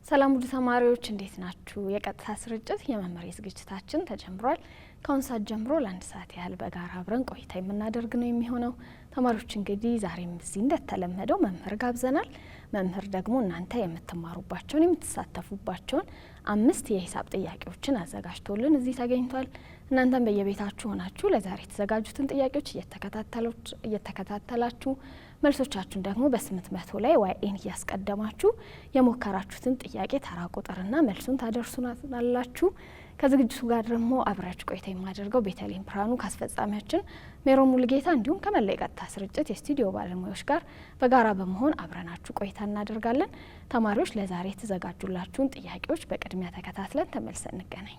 ሰላም ውድ ተማሪዎች እንዴት ናችሁ? የቀጥታ ስርጭት የመማሪያ ዝግጅታችን ተጀምሯል። ከአሁን ሰዓት ጀምሮ ለአንድ ሰዓት ያህል በጋራ አብረን ቆይታ የምናደርግ ነው የሚሆነው። ተማሪዎች እንግዲህ ዛሬም እዚህ እንደተለመደው መምህር ጋብዘናል። መምህር ደግሞ እናንተ የምትማሩባቸውን የምትሳተፉባቸውን 5 የሂሳብ ጥያቄዎችን አዘጋጅቶልን እዚህ ተገኝቷል። እናንተም በየቤታችሁ ሆናችሁ ለዛሬ የተዘጋጁትን ጥያቄዎች እየተከታተላችሁ መልሶቻችሁን ደግሞ በ800 ላይ ዋይኤን እያስቀደማችሁ የሞከራችሁትን ጥያቄ ተራ ቁጥርና መልሱን ታደርሱናላችሁ። ከዝግጅቱ ጋር ደግሞ አብራችሁ ቆይታ የማደርገው ቤተልሔም ብርሃኑ ካስፈጻሚያችን ሜሮን ሙሉጌታ እንዲሁም ከመላ የቀጥታ ስርጭት የስቱዲዮ ባለሙያዎች ጋር በጋራ በመሆን አብረናችሁ ቆይታ እናደርጋለን። ተማሪዎች ለዛሬ የተዘጋጁላችሁን ጥያቄዎች በቅድሚያ ተከታትለን ተመልሰን እንገናኝ።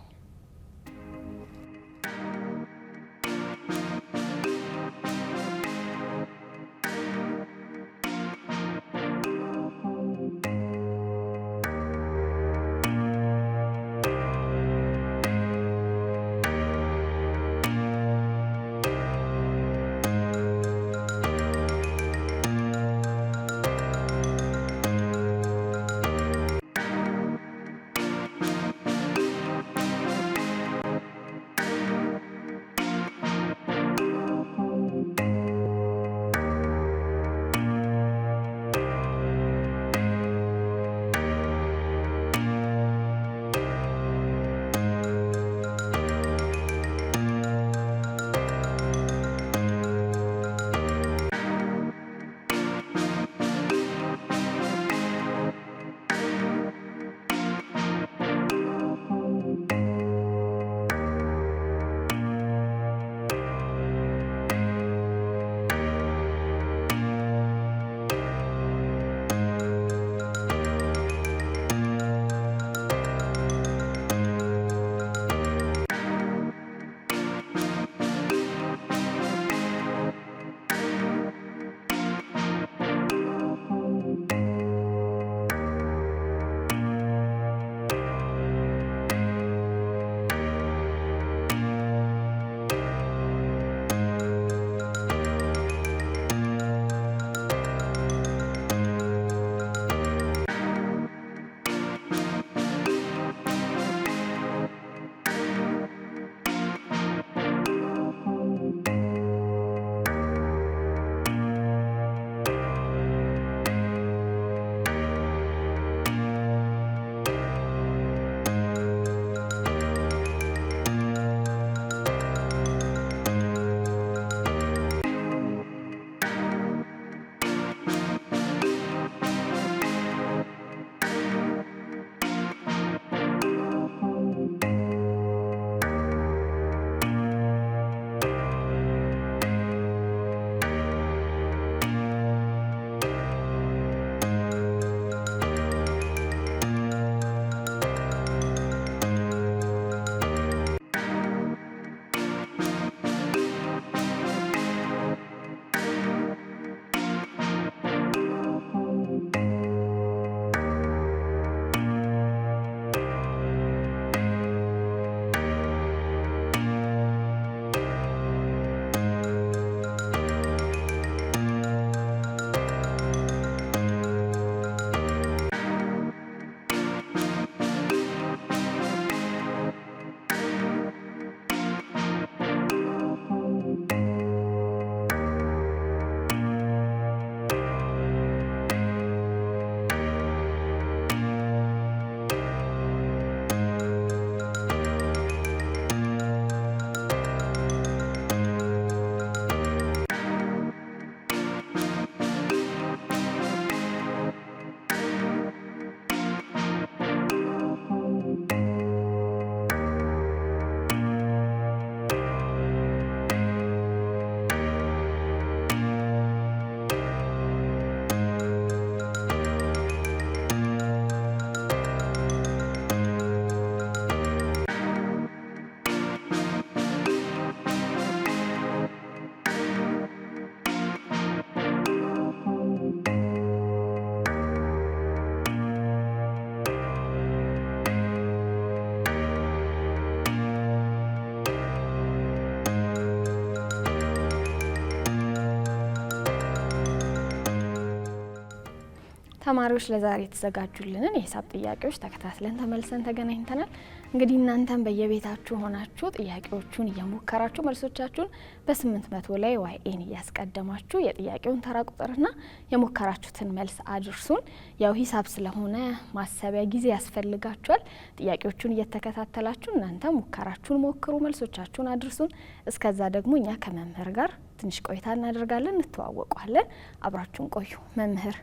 ተማሪዎች ለዛሬ የተዘጋጁልንን የሂሳብ ጥያቄዎች ተከታትለን ተመልሰን ተገናኝተናል። እንግዲህ እናንተም በየቤታችሁ ሆናችሁ ጥያቄዎቹን እየሞከራችሁ መልሶቻችሁን በ800 ላይ ዋይኤን እያስቀደማችሁ የጥያቄውን ተራ ቁጥርና የሞከራችሁትን መልስ አድርሱን። ያው ሂሳብ ስለሆነ ማሰቢያ ጊዜ ያስፈልጋችኋል። ጥያቄዎቹን እየተከታተላችሁ እናንተ ሙከራችሁን ሞክሩ፣ መልሶቻችሁን አድርሱን። እስከዛ ደግሞ እኛ ከመምህር ጋር ትንሽ ቆይታ እናደርጋለን፣ እንተዋወቋለን። አብራችሁን ቆዩ። መምህር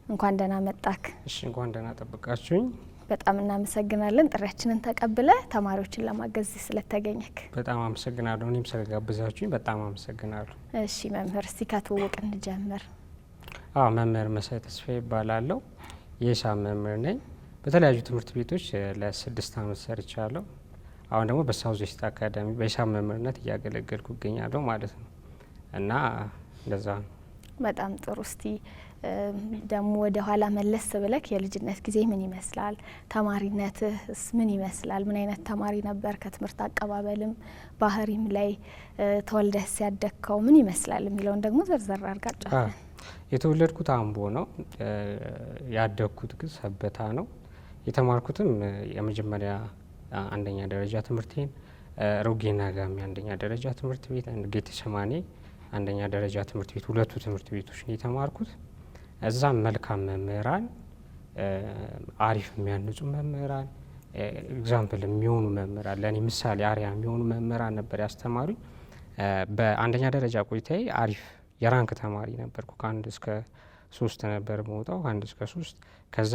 እንኳን ደህና መጣክ። እሺ እንኳን ደህና ጠብቃችሁኝ። በጣም እናመሰግናለን ጥሪያችንን ተቀብለ ተማሪዎችን ለማገዝ ስለተገኘክ። በጣም አመሰግናለሁ። እኔም ስለጋበዛችሁኝ በጣም አመሰግናለሁ። እሺ መምህር እስቲ ከትውውቅ እንጀምር። መምህር መሳይ ተስፋዬ ይባላለሁ። የሂሳብ መምህር ነኝ። በተለያዩ ትምህርት ቤቶች ለ6 ዓመት ሰርቻለሁ። አሁን ደግሞ በሳውዝ ዌስት አካዳሚ በሂሳብ መምህርነት እያገለገልኩ እገኛለሁ ማለት ነው እና እንደዛ ነው። በጣም ጥሩ። እስቲ ደግሞ ወደ ኋላ መለስ ብለክ የልጅነት ጊዜ ምን ይመስላል? ተማሪነትስ ምን ይመስላል? ምን አይነት ተማሪ ነበር? ከትምህርት አቀባበልም ባህሪም ላይ ተወልደስ ያደግከው ምን ይመስላል የሚለውን ደግሞ ዘርዘር አድርጋ። የተወለድኩት አምቦ ነው። ያደግኩት ግን ሰበታ ነው። የተማርኩትም የመጀመሪያ አንደኛ ደረጃ ትምህርቴን ሮጌና ጋሚ አንደኛ ደረጃ ትምህርት ቤት፣ ጌቴሰማኔ አንደኛ ደረጃ ትምህርት ቤት፣ ሁለቱ ትምህርት ቤቶች ነው የተማርኩት። እዛም መልካም መምህራን፣ አሪፍ የሚያንጹ መምህራን፣ ኤግዛምፕል የሚሆኑ መምህራን፣ ለእኔ ምሳሌ አሪያ የሚሆኑ መምህራን ነበር ያስተማሩኝ። በአንደኛ ደረጃ ቆይታዬ አሪፍ የራንክ ተማሪ ነበርኩ። ከ1 እስከ 3 ነበር መውጣው፣ 1 እስከ 3። ከዛ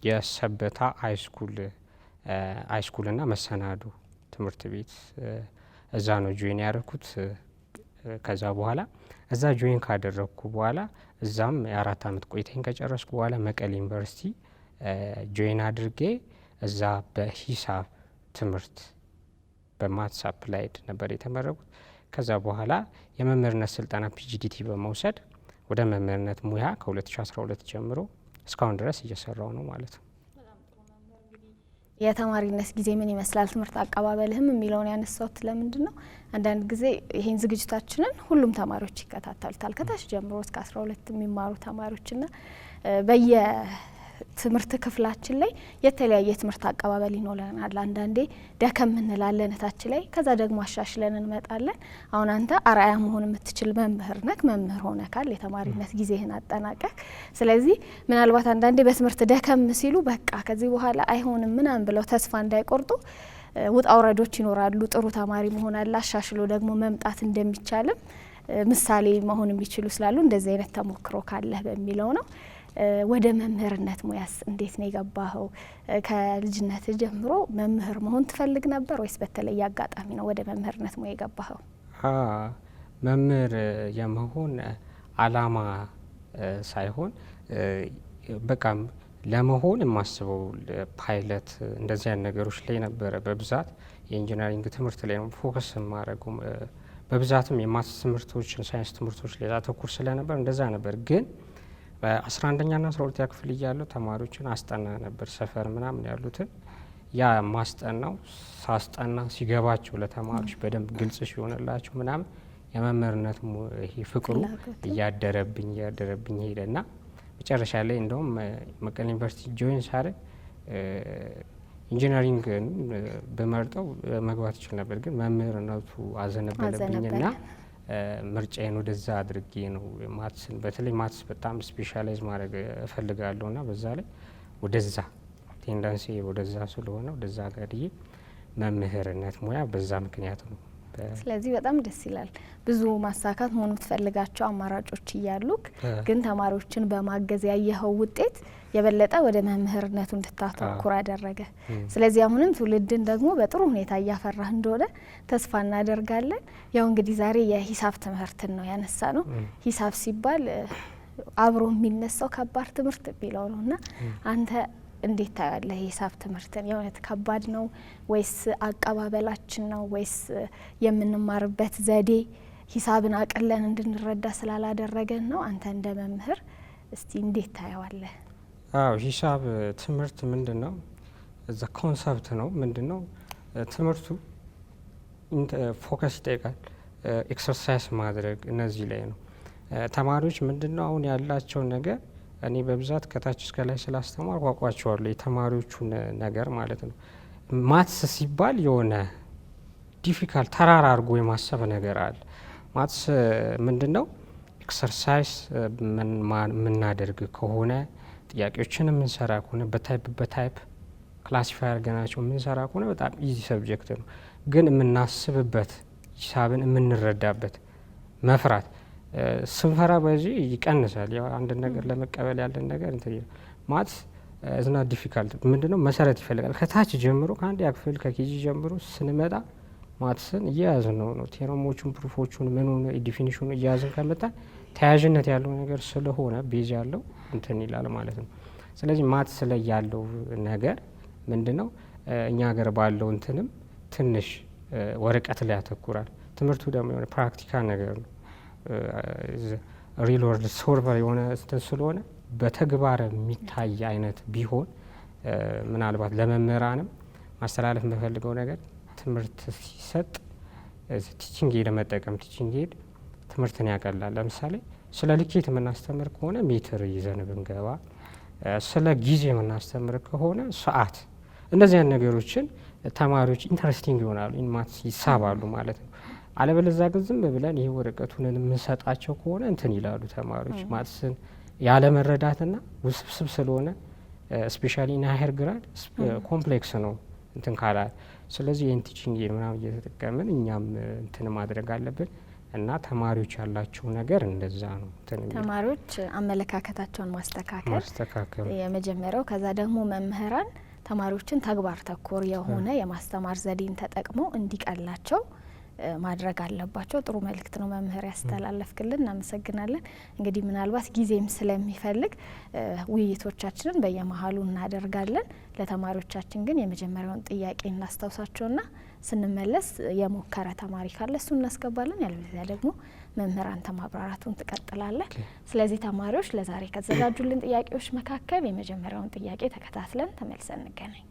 የሰበታ ሃይስኩልና መሰናዶ ትምህርት ቤት እዛ ነው ጆይን ያደረኩት። ከዛ በኋላ እዛ ጆይን ካደረግኩ በኋላ እዛም የ4 ዓመት ቆይታዬን ከጨረስኩ በኋላ መቀሌ ዩኒቨርሲቲ ጆይን አድርጌ እዛ በሂሳብ ትምህርት በማትስ አፕላይድ ነበር የተመረቁት። ከዛ በኋላ የመምህርነት ስልጠና ፒጂዲቲ በመውሰድ ወደ መምህርነት ሙያ ከ2012 ጀምሮ እስካሁን ድረስ እየሰራው ነው ማለት ነው። የተማሪነት ጊዜ ምን ይመስላል? ትምህርት አቀባበልህም የሚለውን ያነሳውት ለምንድን ነው? አንዳንድ ጊዜ ይሄን ዝግጅታችንን ሁሉም ተማሪዎች ይከታተሉታል፣ ከታች ጀምሮ እስከ 12 የሚማሩ ተማሪዎችና በየትምህርት ክፍላችን ላይ የተለያየ ትምህርት አቀባበል ይኖረናል። አንዳንዴ ደከም እንላለን ታች ላይ፣ ከዛ ደግሞ አሻሽለን እንመጣለን። አሁን አንተ አርአያ መሆን የምትችል መምህር ነክ፣ መምህር ሆነካል የተማሪነት ጊዜህን አጠናቀቅ። ስለዚህ ምናልባት አንዳንዴ በትምህርት ደከም ሲሉ በቃ ከዚህ በኋላ አይሆንም ምናምን ብለው ተስፋ እንዳይቆርጡ ውጣ ውረዶች ይኖራሉ። ጥሩ ተማሪ መሆን አለ፣ አሻሽሎ ደግሞ መምጣት እንደሚቻልም ምሳሌ መሆን የሚችሉ ስላሉ እንደዚህ አይነት ተሞክሮ ካለህ በሚለው ነው። ወደ መምህርነት ሙያስ እንዴት ነው የገባኸው? ከልጅነት ጀምሮ መምህር መሆን ትፈልግ ነበር ወይስ በተለየ አጋጣሚ ነው ወደ መምህርነት ሙያ የገባኸው? መምህር የመሆን አላማ ሳይሆን በቃ ለመሆን የማስበው ፓይለት እንደዚህ አይነት ነገሮች ላይ ነበረ። በብዛት የኢንጂነሪንግ ትምህርት ላይ ነው ፎከስ የማደርገው። በብዛትም የማትስ ትምህርቶችን፣ ሳይንስ ትምህርቶች ላይ አተኩር ስለነበር እንደዛ ነበር። ግን በ11ኛና 12ኛ ክፍል እያለሁ ተማሪዎችን አስጠና ነበር፣ ሰፈር ምናምን ያሉትን። ያ ማስጠናው ሳስጠና ሲገባቸው ለተማሪዎች በደንብ ግልጽ ሲሆንላቸው ምናምን የመምህርነት ይሄ ፍቅሩ እያደረብኝ ሄደና መጨረሻ ላይ እንደውም መቀሌ ዩኒቨርሲቲ ጆይን ሳደርግ ኢንጂነሪንግ በመርጠው መግባት ይችል ነበር፣ ግን መምህርነቱ አዘነበለብኝና ምርጫዬን ወደዛ አድርጌ ነው ማትስን። በተለይ ማትስ በጣም ስፔሻላይዝ ማድረግ እፈልጋለሁና በዛ ላይ ወደዛ ቴንዳንሲ ወደዛ ስለሆነ ወደዛ ጋድዬ መምህርነት ሙያ በዛ ምክንያት ነው። ስለዚህ በጣም ደስ ይላል። ብዙ ማሳካት መሆኑ ትፈልጋቸው አማራጮች እያሉክ ግን ተማሪዎችን በማገዝ ያየኸው ውጤት የበለጠ ወደ መምህርነቱ እንድታተኩር አደረገ። ስለዚህ አሁንም ትውልድን ደግሞ በጥሩ ሁኔታ እያፈራህ እንደሆነ ተስፋ እናደርጋለን። ያው እንግዲህ ዛሬ የሂሳብ ትምህርትን ነው ያነሳ ነው። ሂሳብ ሲባል አብሮ የሚነሳው ከባድ ትምህርት የሚለው ነው እና አንተ እንዴት ታያለህ የሂሳብ ትምህርትን? የእውነት ከባድ ነው ወይስ አቀባበላችን ነው ወይስ የምንማርበት ዘዴ ሂሳብን አቅለን እንድንረዳ ስላላደረገን ነው? አንተ እንደ መምህር እስቲ እንዴት ታየዋለህ? ሂሳብ ትምህርት ምንድን ነው? እዛ ኮንሰፕት ነው። ምንድን ነው ትምህርቱ? ፎከስ ይጠይቃል፣ ኤክሰርሳይዝ ማድረግ፣ እነዚህ ላይ ነው። ተማሪዎች ምንድን ነው አሁን ያላቸው ነገር እኔ በብዛት ከታች እስከ ላይ ስላስተማርኩ አውቃቸዋለሁ የተማሪዎቹን ነገር ማለት ነው። ማትስ ሲባል የሆነ ዲፊካልት ተራራ አድርጎ የማሰብ ነገር አለ። ማትስ ምንድን ነው? ኤክሰርሳይዝ የምናደርግ ከሆነ ጥያቄዎችን የምንሰራ ከሆነ በታይፕ ክላሲፋይ አድርገናቸው የምንሰራ ከሆነ በጣም ኢዚ ሰብጀክት ነው። ግን የምናስብበት ሂሳብን የምንረዳበት መፍራት ስንፈራ በዚህ ይቀንሳል። ያው አንድ ነገር ለመቀበል ያለን ነገር እንትን ማትስ እዝና ዲፊካልት ምንድነው መሰረት ይፈልጋል። ከታች ጀምሮ ከአንድ ክፍል ከኬጂ ጀምሮ ስንመጣ ማትስን እያያዝን ነው ቴሮሞቹን ፕሩፎቹን ምኑን ዲፊኒሽኑ እያያዝን ከመጣን ተያያዥነት ያለው ነገር ስለሆነ ቤዝ ያለው እንትን ይላል ማለት ነው። ስለዚህ ማትስ ላይ ያለው ነገር ምንድነው እኛ ሀገር ባለው እንትንም ትንሽ ወረቀት ላይ ያተኩራል። ትምህርቱ ደግሞ የሆነ ፕራክቲካል ነገር ነው። ሪል ወርልድ ሶልቨር የሆነ ስለሆነ በተግባር የሚታይ አይነት ቢሆን ምናልባት ለመምህራንም ማስተላለፍ የምፈልገው ነገር ትምህርት ሲሰጥ ቲቺንግ ኤድ መጠቀም። ቲቺንግ ኤድ ትምህርትን ያቀላል። ለምሳሌ ስለ ልኬት የምናስተምር ከሆነ ሜትር ይዘን ብንገባ፣ ስለ ጊዜ የምናስተምር ከሆነ ሰዓት፣ እነዚህ አይነት ነገሮችን ተማሪዎች ኢንተረስቲንግ ይሆናሉ፣ ማትስ ይሳባሉ ማለት ነው። አለበለዚያ ግን ዝም ብለን ይሄ ወረቀቱን የምንሰጣቸው ከሆነ እንትን ይላሉ ተማሪዎች። ማትስን ያለመረዳትና ውስብስብ ስለሆነ ስፔሻሊ ኢን ሃየር ግራድ ኮምፕሌክስ ነው እንትን ካላል። ስለዚህ ይህን ቲቺንግ ኤድ ምናምን እየተጠቀምን እኛም እንትን ማድረግ አለብን እና ተማሪዎች ያላቸው ነገር እንደዛ ነው። ተማሪዎች አመለካከታቸውን ማስተካከል የመጀመሪያው። ከዛ ደግሞ መምህራን ተማሪዎችን ተግባር ተኮር የሆነ የማስተማር ዘዴን ተጠቅመው እንዲቀላቸው ማድረግ አለባቸው። ጥሩ መልእክት ነው መምህር ያስተላለፍክልን፣ እናመሰግናለን። እንግዲህ ምናልባት ጊዜም ስለሚፈልግ ውይይቶቻችንን በየመሀሉ እናደርጋለን። ለተማሪዎቻችን ግን የመጀመሪያውን ጥያቄ እናስታውሳቸውና ስንመለስ የሞከረ ተማሪ ካለ እሱ እናስገባለን። ያለበለዚያ ደግሞ መምህራን ተማብራራቱን ትቀጥላለን። ስለዚህ ተማሪዎች ለዛሬ ከተዘጋጁልን ጥያቄዎች መካከል የመጀመሪያውን ጥያቄ ተከታትለን ተመልሰን እንገናኝ።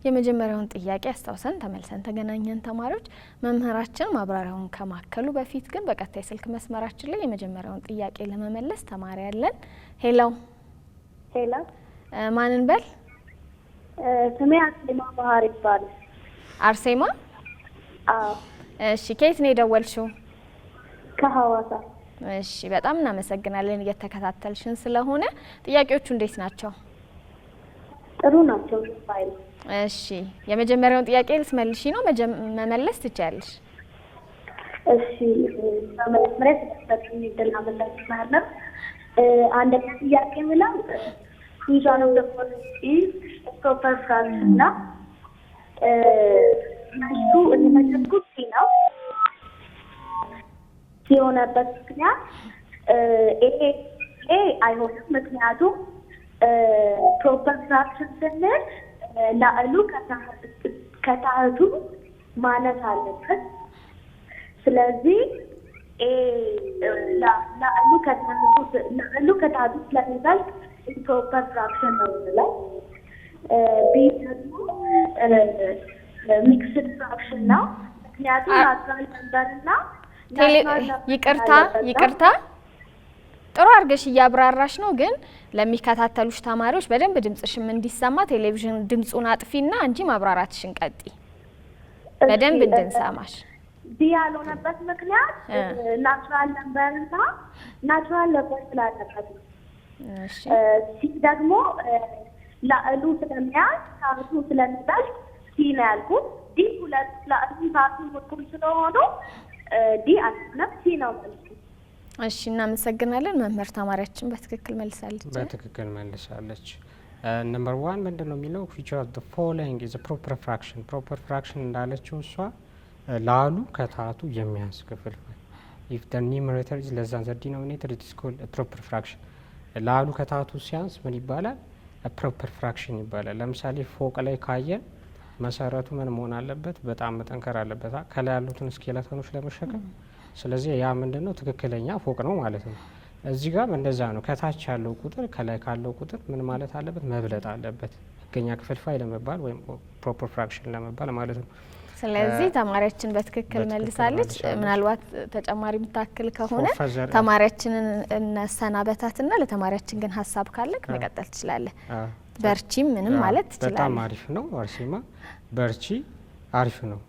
የመጀመሪያውን ጥያቄ አስታውሰን ተመልሰን ተገናኘን። ተማሪዎች መምህራችን ማብራሪያውን ከማከሉ በፊት ግን በቀጥታ የስልክ መስመራችን ላይ የመጀመሪያውን ጥያቄ ለመመለስ ተማሪ ያለን። ሄሎ ሄሎ፣ ማንን በል? ስሜ አርሴማ ባህር ይባላል። አርሴማ? አዎ። እሺ፣ ከየት ነው የደወልሽው? ከሐዋሳ። እሺ፣ በጣም እናመሰግናለን እየተከታተልሽን ስለሆነ። ጥያቄዎቹ እንዴት ናቸው? ጥሩ ናቸው ባይ። እሺ፣ የመጀመሪያውን ጥያቄ ልትመልሺ ነው? መመለስ ትችያለሽ። እሺ፣ በመጀመሪያ ስለተሰጠኝ እድል አመሰግናለሁ። አንደኛ ጥያቄ ምለው ሪዛን ኦፍ ዘ ፎሎዊንግ ፕሮፐር ፍራክሽን ነው። እሱ እንደተጠቁት ነው ሲሆነበት ምክንያት ኤ አይሆንም። ምክንያቱም ፕሮፐር ፍራክሽን ስንል ላዕሉ ከታህቱ ማነስ አለበት። ስለዚህ ላዕሉ ከታህቱ ስለሚበልጥ ኢምፕሮፐር ፍራክሽን ነው የምንለው። ቢ ደግሞ ሚክስድ ፍራክሽን ነው። ምክንያቱም ናቹራል ነምበር እና ይቅርታ ጥሩ አድርገሽ እያብራራሽ ነው፣ ግን ለሚከታተሉሽ ተማሪዎች በደንብ ድምጽሽም እንዲሰማ ቴሌቪዥን ድምጹን አጥፊና አንቺ ማብራራትሽን ቀጥይ በደንብ እንድንሰማሽ። ዲ ያልሆነበት ምክንያት ናቹራል ነምበርና ናቹራል ነምበር ስላለበት ነው። እሺ ሲ ደግሞ ላዕሉ ስለሚያዝ ታቱ ስለሚበልጥ ሲ ነው ያልኩት። ዲ ሁለት ላዕሉ ታቱ እኩል ስለሆኑ ዲ አልሆነም፣ ሲ ነው መልሱ። እሺ እናመሰግናለን። መምህር ተማሪያችን በትክክል መልሳለች። በትክክል መልሳለች። ነምበር 1 ምንድነው የሚለው which of the following is a proper fraction? proper fraction እንዳለችው እሷ ላሉ ከታቱ የሚያንስ ክፍልፋይ if the numerator is less than the denominator it is called a proper fraction። ላሉ ከታቱ ሲያንስ ምን ይባላል? a proper fraction ይባላል። ለምሳሌ ፎቅ ላይ ካየን መሰረቱ ምን መሆን አለበት? በጣም መጠንከር አለበት ከላይ ያሉትን ስኬለተኖች ለመሸከም። ስለዚህ ያ ምንድነው ትክክለኛ ፎቅ ነው ማለት ነው። እዚህ ጋር እንደዛ ነው። ከታች ያለው ቁጥር ከላይ ካለው ቁጥር ምን ማለት አለበት? መብለጥ አለበት ህገኛ ክፍልፋይ ለመባል ወይም ፕሮፐር ፍራክሽን ለመባል ማለት ነው። ስለዚህ ተማሪያችን በትክክል መልሳለች። ምናልባት ተጨማሪ ምታክል ከሆነ ተማሪያችንን እናሰናበታትና ለተማሪያችን ግን ሀሳብ ካለክ መቀጠል ትችላለህ። በርቺም ምንም ማለት ትችላለህ። በጣም አሪፍ ነው አርሴማ፣ በርቺ፣ አሪፍ ነው።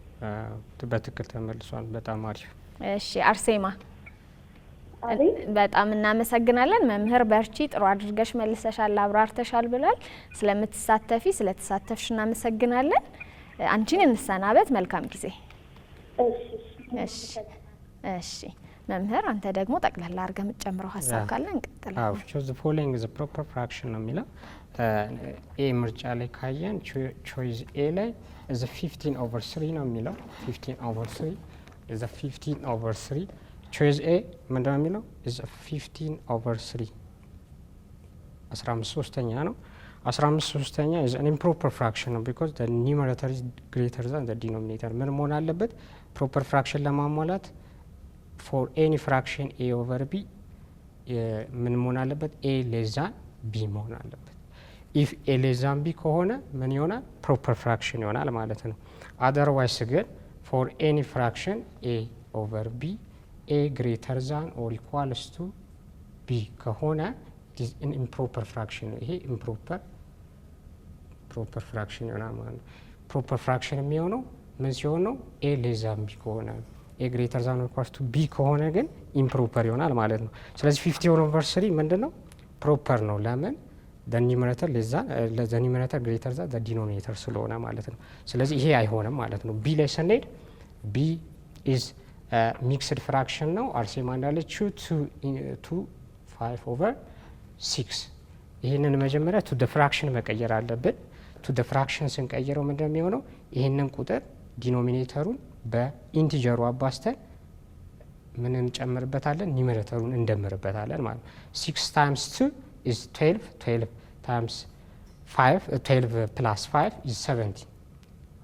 በትክክል ተመልሷል። በጣም አሪፍ። እሺ አርሴማ በጣም እናመሰግናለን። መምህር በርቺ፣ ጥሩ አድርገሽ መልሰሻል፣ አብራርተሻል ብሏል። ስለተሳተፍሽ እናመሰግናለን። አንቺን እንሰናበት። መልካም ጊዜ። እሺ መምህር አንተ ደግሞ ጠቅላላ አድርገህ የምትጨምረው ሀሳብ ካለ እንቀጥላለን። አዎ choose the following is a proper fraction ነው የሚለው ኤ ምርጫ ላይ ካየን choice ኤ ላይ is a 15/3 ነው የሚለው 15/3 is a 15/3 choice A ምንድን ነው የሚለው is a 15/3 15/3 ነው 15/3 is an improper fraction ነው because the numerator is greater than the denominator ምን መሆን አለበት proper fraction ለማሟላት for any fraction A over B ምን መሆን አለበት A less than B መሆን አለበት if A less than B ከሆነ ምን ይሆናል proper fraction ይሆናል ማለት ነው otherwise ግን for any fraction A over B A greater than or equals to B ከሆነ it is an improper fraction ይሄ improper fraction ይሆናል ማለት ነው proper fraction የሚሆነው ምን ሲሆን ነው A less than B ከሆነ A greater than or equals to B ከሆነ ግን improper ይሆናል ማለት ነው ስለዚህ 15/3 ምንድነው proper ነው ለምን the numerator less than the numerator greater than the denominator ስለሆነ ማለት ነው ስለዚህ ይሄ አይሆንም ማለት ነው B ላይ ስንሄድ B is ሚክስድ ፍራክሽን ነው አርሴማ እንዳለችው 2/5/6 ይህንን መጀመሪያ ቱ ደ ፍራክሽን መቀየር አለብን ቱ ደ ፍራክሽን ስንቀይረው ምንድነው የሚሆነው ይህንን ቁጥር ዲኖሚኔተሩን በኢንቲጀሩ አባስተን ምን እንጨምርበታለን ኒሜሬተሩን እንደምርበታለን ማለት ነው 6 times 2 is 12 12 times 5 12 plus 5 is 17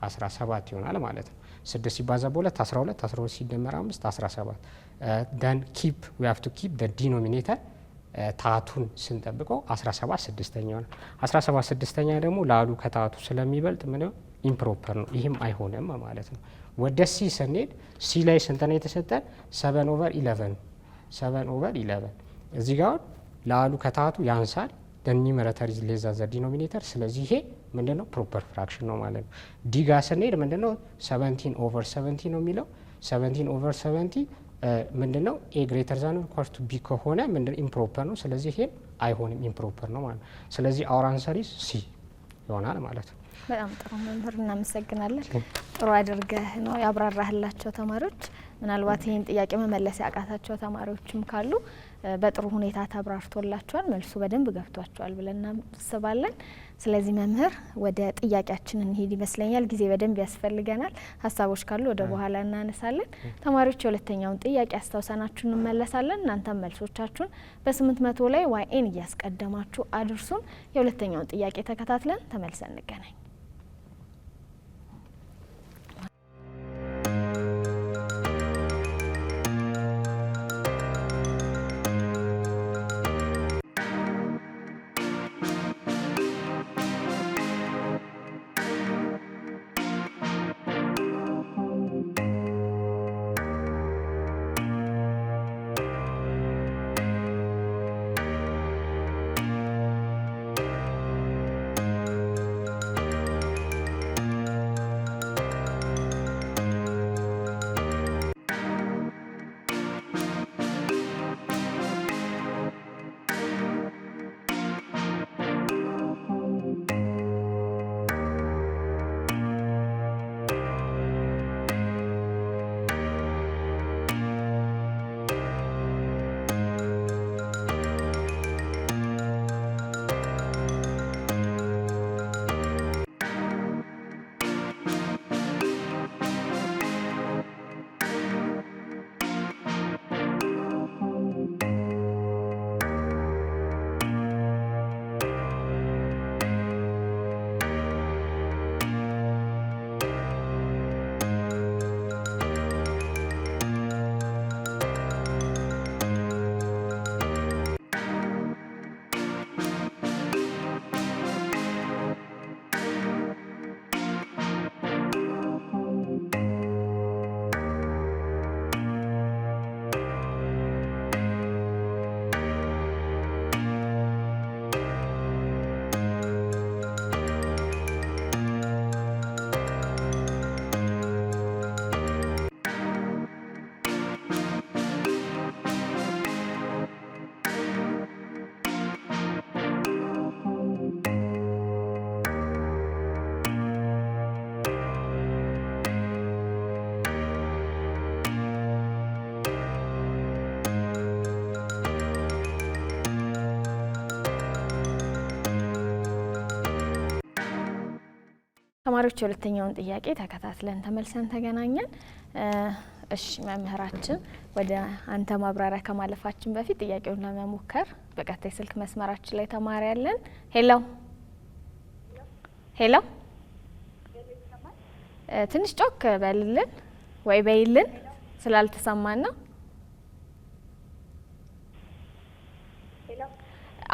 17 ይሆናል ማለት ነው 6 ሲባዛ በ2 12 12 ሲደመር 5 17 then we have to keep the denominator ታቱን ስንጠብቀው 17 ስድስተኛ ነው 17 ስድስተኛ ደግሞ ላሉ ከታቱ ስለሚበልጥ ምን ነው ኢምፕሮፐር ነው ይሄም አይሆንም ማለት ነው ወደ ሲ ስንሄድ ሲ ላይ ስንት ነው የተሰጠን 7/11 7/11 እዚህ ጋር ላሉ ከታቱ ያንሳል the numerator is less than the denominator ስለዚህ ይሄ ምንድነው ፕሮፐር ፍራክሽን ነው ማለት ነው ዲ ጋር ስንሄድ ምንድነው 17/70 ነው የሚለው 17/70 ምንድነው a greater than or equal to b ከሆነ ምንድነው ኢምፕሮፐር ነው ስለዚህ ይሄ አይሆንም ኢምፕሮፐር ነው ማለት ነው ስለዚህ our answer is C ይሆናል ማለት ነው በጣም ጥሩ መምህር እናመሰግናለን ጥሩ አድርገህ ነው ያብራራህላቸው ተማሪዎች ምናልባት ይሄን ጥያቄ መመለስ ያቃታቸው ተማሪዎችም ካሉ በጥሩ ሁኔታ ተብራርቶላቸዋል መልሱ በደንብ ገብቷቸዋል ብለን እናስባለን ስለዚህ መምህር ወደ ጥያቄያችን እንሄድ ይመስለኛል ጊዜ በደንብ ያስፈልገናል ሀሳቦች ካሉ ወደ በኋላ እናነሳለን ተማሪዎች የሁለተኛውን ጥያቄ አስተውሰናችሁ እንመለሳለን እናንተም መልሶቻችሁን በ800 ላይ YN እያስቀደማችሁ አድርሱን የሁለተኛውን ጥያቄ ተከታትለን ተመልሰን እንገናኝ ተማሪዎች የሁለተኛውን ጥያቄ ተከታትለን ተመልሰን ተገናኘን። እሺ መምህራችን ወደ አንተ ማብራሪያ ከማለፋችን በፊት ጥያቄውን ለመሞከር በቀጥታ ስልክ መስመራችን ላይ ተማሪ ያለን። ሄሎ ሄሎ፣ ትንሽ ጮክ በልልን ወይ በይልን ስላልተሰማን ነው።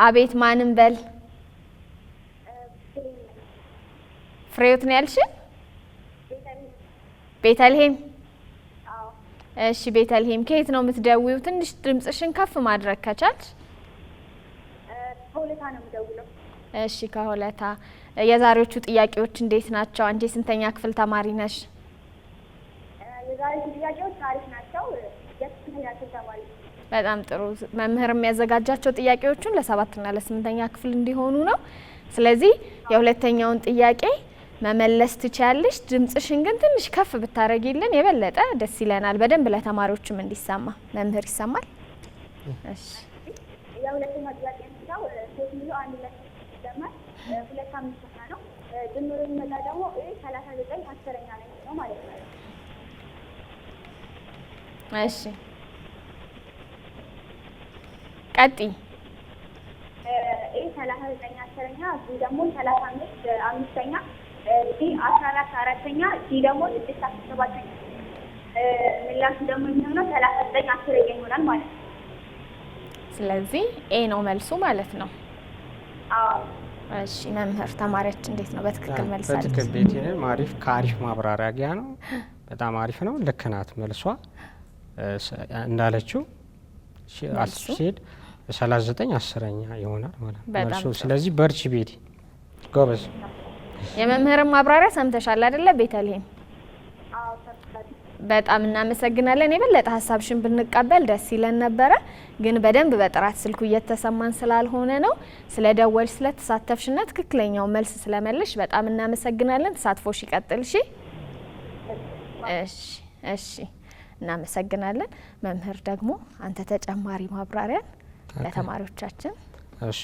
አቤት ማንም በል። ፍሬዎት ነው ያልሽን? ቤተልሔም። እሺ ቤተልሔም ከየት ነው የምትደውይው? ትንሽ ድምጽሽን ከፍ ማድረግ ከቻልሽ። ከሆለታ ነው የምደውለው። እሺ ከሆለታ። የዛሬዎቹ ጥያቄዎች እንዴት ናቸው? አንቺ ስንተኛ ክፍል ተማሪ ነሽ? የዛሬዎቹ ጥያቄዎች አሪፍ ናቸው። የስንተኛ ክፍል ተማሪ? በጣም ጥሩ። መምህር የሚያዘጋጃቸው ጥያቄዎቹን ለ7ና ለ8ኛ ክፍል እንዲሆኑ ነው። ስለዚህ የሁለተኛውን ጥያቄ መመለስ ትችያለሽ። ድምጽሽን ግን ትንሽ ከፍ ብታረጊልን የበለጠ ደስ ይለናል፣ በደንብ ለተማሪዎችም እንዲሰማ። መምህር ይሰማል? እሺ። የሁለተኛው ጥያቄ ነው 3 ሚሊዮን 1 2 ሲደመር 2 5 ነው። ድምሩ የሚመጣ ደግሞ 39 10ኛ ላይ ነው ማለት ነው። እሺ ቀጥይ። 39 10ኛ፣ ቢ ደግሞ 35 5ኛ፣ ዲ 14 4ኛ፣ ዲ ደግሞ 6 7ኛ። ምላሹ ደግሞ የሚሆነው 39 10ኛ ይሆናል ማለት ነው። ስለዚህ ኤ ነው መልሱ ማለት ነው። አዎ። እሺ መምህር ተማሪያችን እንዴት ነው? በትክክል መልሳለች? በትክክል ቤቴንም አሪፍ ከአሪፍ ማብራሪያ ነው። በጣም አሪፍ ነው። ልክ ናት መልሷ እንዳለችው ሲሄድ 39 10ኛ ይሆናል ማለት ነው መልሱ። ስለዚህ በርቺ ቤቲ፣ ጎበዝ። የመምህርን ማብራሪያ ሰምተሻል አይደለ ቤተልሔም? አዎ ሰምቻለሁ። በጣም እናመሰግናለን። የበለጠ ሀሳብሽን ብንቀበል ደስ ይለን ነበረ፣ ግን በደንብ በጥራት ስልኩ እየተሰማን ስላልሆነ ነው። ስለደወልሽ ስለተሳተፍሽና ትክክለኛው መልስ ስለመለሽ በጣም እናመሰግናለን። ተሳትፎሽ ይቀጥል። እሺ እሺ እሺ፣ እናመሰግናለን። መምህር ደግሞ አንተ ተጨማሪ ማብራሪያ ለተማሪዎቻችን። እሺ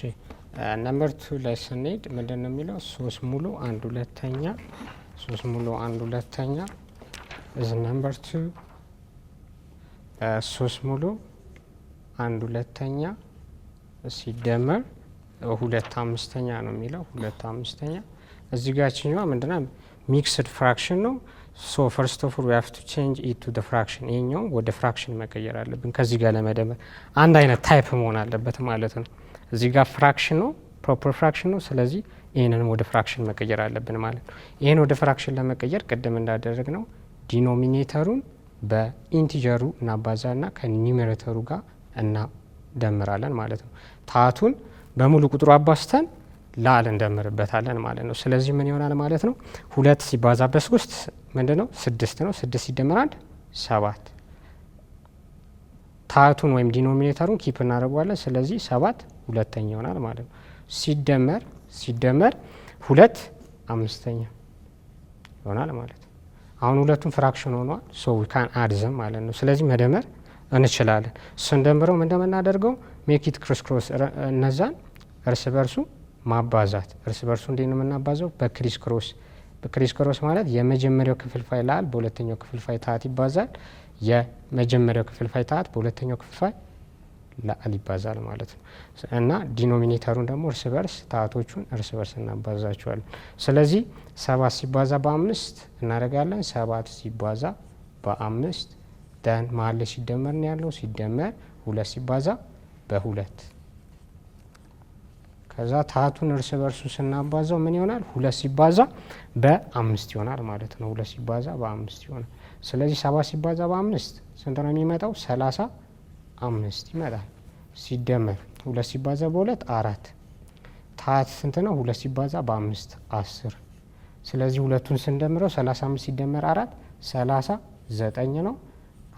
ነምበር 2 ላይ ስንሄድ ምንድን ነው የሚለው? 3 ሙሉ 1 2ኛ 3 ሙሉ 1 2ኛ is number 2 3 ሙሉ 1 2ኛ ሲደመር 2 5ኛ ነው የሚለው 2 5ኛ። እዚህ ጋር ችኛዋ ምንድነው? ሚክስድ ፍራክሽን ነው። ሶ ፈርስት ኦፍ ኦል we have to change it to the fraction። ይሄኛው ወደ ፍራክሽን መቀየር አለብን። ከዚህ ጋር ለመደመር አንድ አይነት ታይፕ መሆን አለበት ማለት ነው። እዚህ ጋር ፍራክሽን ነው፣ ፕሮፐር ፍራክሽን ነው። ስለዚህ ይሄንንም ወደ ፍራክሽን መቀየር አለብን ማለት ነው። ይሄን ወደ ፍራክሽን ለመቀየር ቅድም እንዳደረግ ነው ዲኖሚኔተሩን በኢንቲጀሩ እናባዛና ከኒሜሬተሩ ጋር እናደምራለን ማለት ነው። ታቱን በሙሉ ቁጥሩ አባስተን ላል እንደምርበታለን ማለት ነው። ስለዚህ ምን ይሆናል ማለት ነው? 2 ሲባዛ በ3 ምንድነው? 6 ነው። 6 ሲደመር 1 7። ታቱን ወይም ዲኖሚኔተሩን ኪፕ እናደርገዋለን። ስለዚህ 7 ሁለተኛ ይሆናል ማለት ነው። ሲደመር 2 5ኛ ይሆናል ማለት ነው። አሁን ሁለቱም ፍራክሽን ሆኗል። ሶ ዊ ካን አድ ዘም ማለት ነው። ስለዚህ መደመር እንችላለን። ስንደምረው እንደምናደርገው ሜክ ኢት ክሮስ ክሮስ፣ እነዛን እርስ በርሱ ማባዛት። እርስ በርሱ እንዴት ነው የምናባዛው? በክሪስ ክሮስ። በክሪስ ክሮስ ማለት የመጀመሪያው ክፍልፋይ ላል በሁለተኛው ክፍልፋይ ታህት ይባዛል። የመጀመሪያው ክፍልፋይ ታህት በሁለተኛው ክፍልፋይ ላል ይባዛል ማለት ነው። እና ዲኖሚኔተሩን ደግሞ እርስ በርስ ታህቶቹን እርስ በርስ እናባዛቸዋለን። ስለዚህ 7 ሲባዛ በ5 እናደርጋለን። 7 ሲባዛ በ5 ደን መሀል ላይ ሲደመር ነው ያለው። ሲደመር 2 ሲባዛ በ2 ከዛ ታቱን እርስ በርሱ ስናባዛው ምን ይሆናል? 2 ሲባዛ በ5 ይሆናል ማለት ነው። 2 ሲባዛ በ5 ይሆናል። ስለዚህ 7 ሲባዛ በ5 ስንት ነው የሚመጣው? 35 ይመጣል። ሲደመር 2 ሲባዛ በ2 4። ታት ስንት ነው? 2 ሲባዛ በ5 10። ስለዚህ ሁለቱን ስንደምረው 35 ሲደመር 4 39 ነው።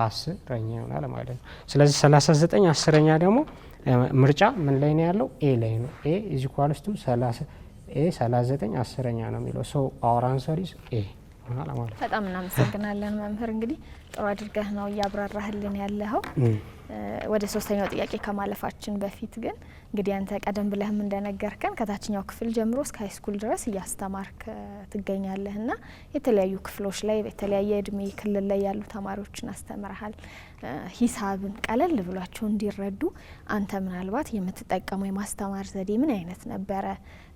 10ኛ ይሆናል ማለት ነው። ስለዚህ 39 10ኛ ደግሞ ምርጫ ምን ላይ ነው ያለው? ኤ ላይ ነው። ኤ ኢዝ ኢኳልስ ቱ 39 10ኛ ነው የሚለው። ሶ አወር አንሰር ኢዝ ኤ ማለት። በጣም እናመሰግናለን መምህር። እንግዲህ ጥሩ አድርገህ ነው እያብራራህልን ያለኸው። ወደ ሶስተኛው ጥያቄ ከማለፋችን በፊት ግን እንግዲህ አንተ ቀደም ብለህም እንደነገርከን ከታችኛው ክፍል ጀምሮ እስከ ሃይስኩል ድረስ እያስተማርክ ትገኛለህና የተለያዩ ክፍሎች ላይ በተለያየ እድሜ ክልል ላይ ያሉ ተማሪዎችን አስተምረሃል። ሂሳብን ቀለል ብሏቸው እንዲረዱ አንተ ምናልባት የምትጠቀመው የማስተማር ዘዴ ምን አይነት ነበረ?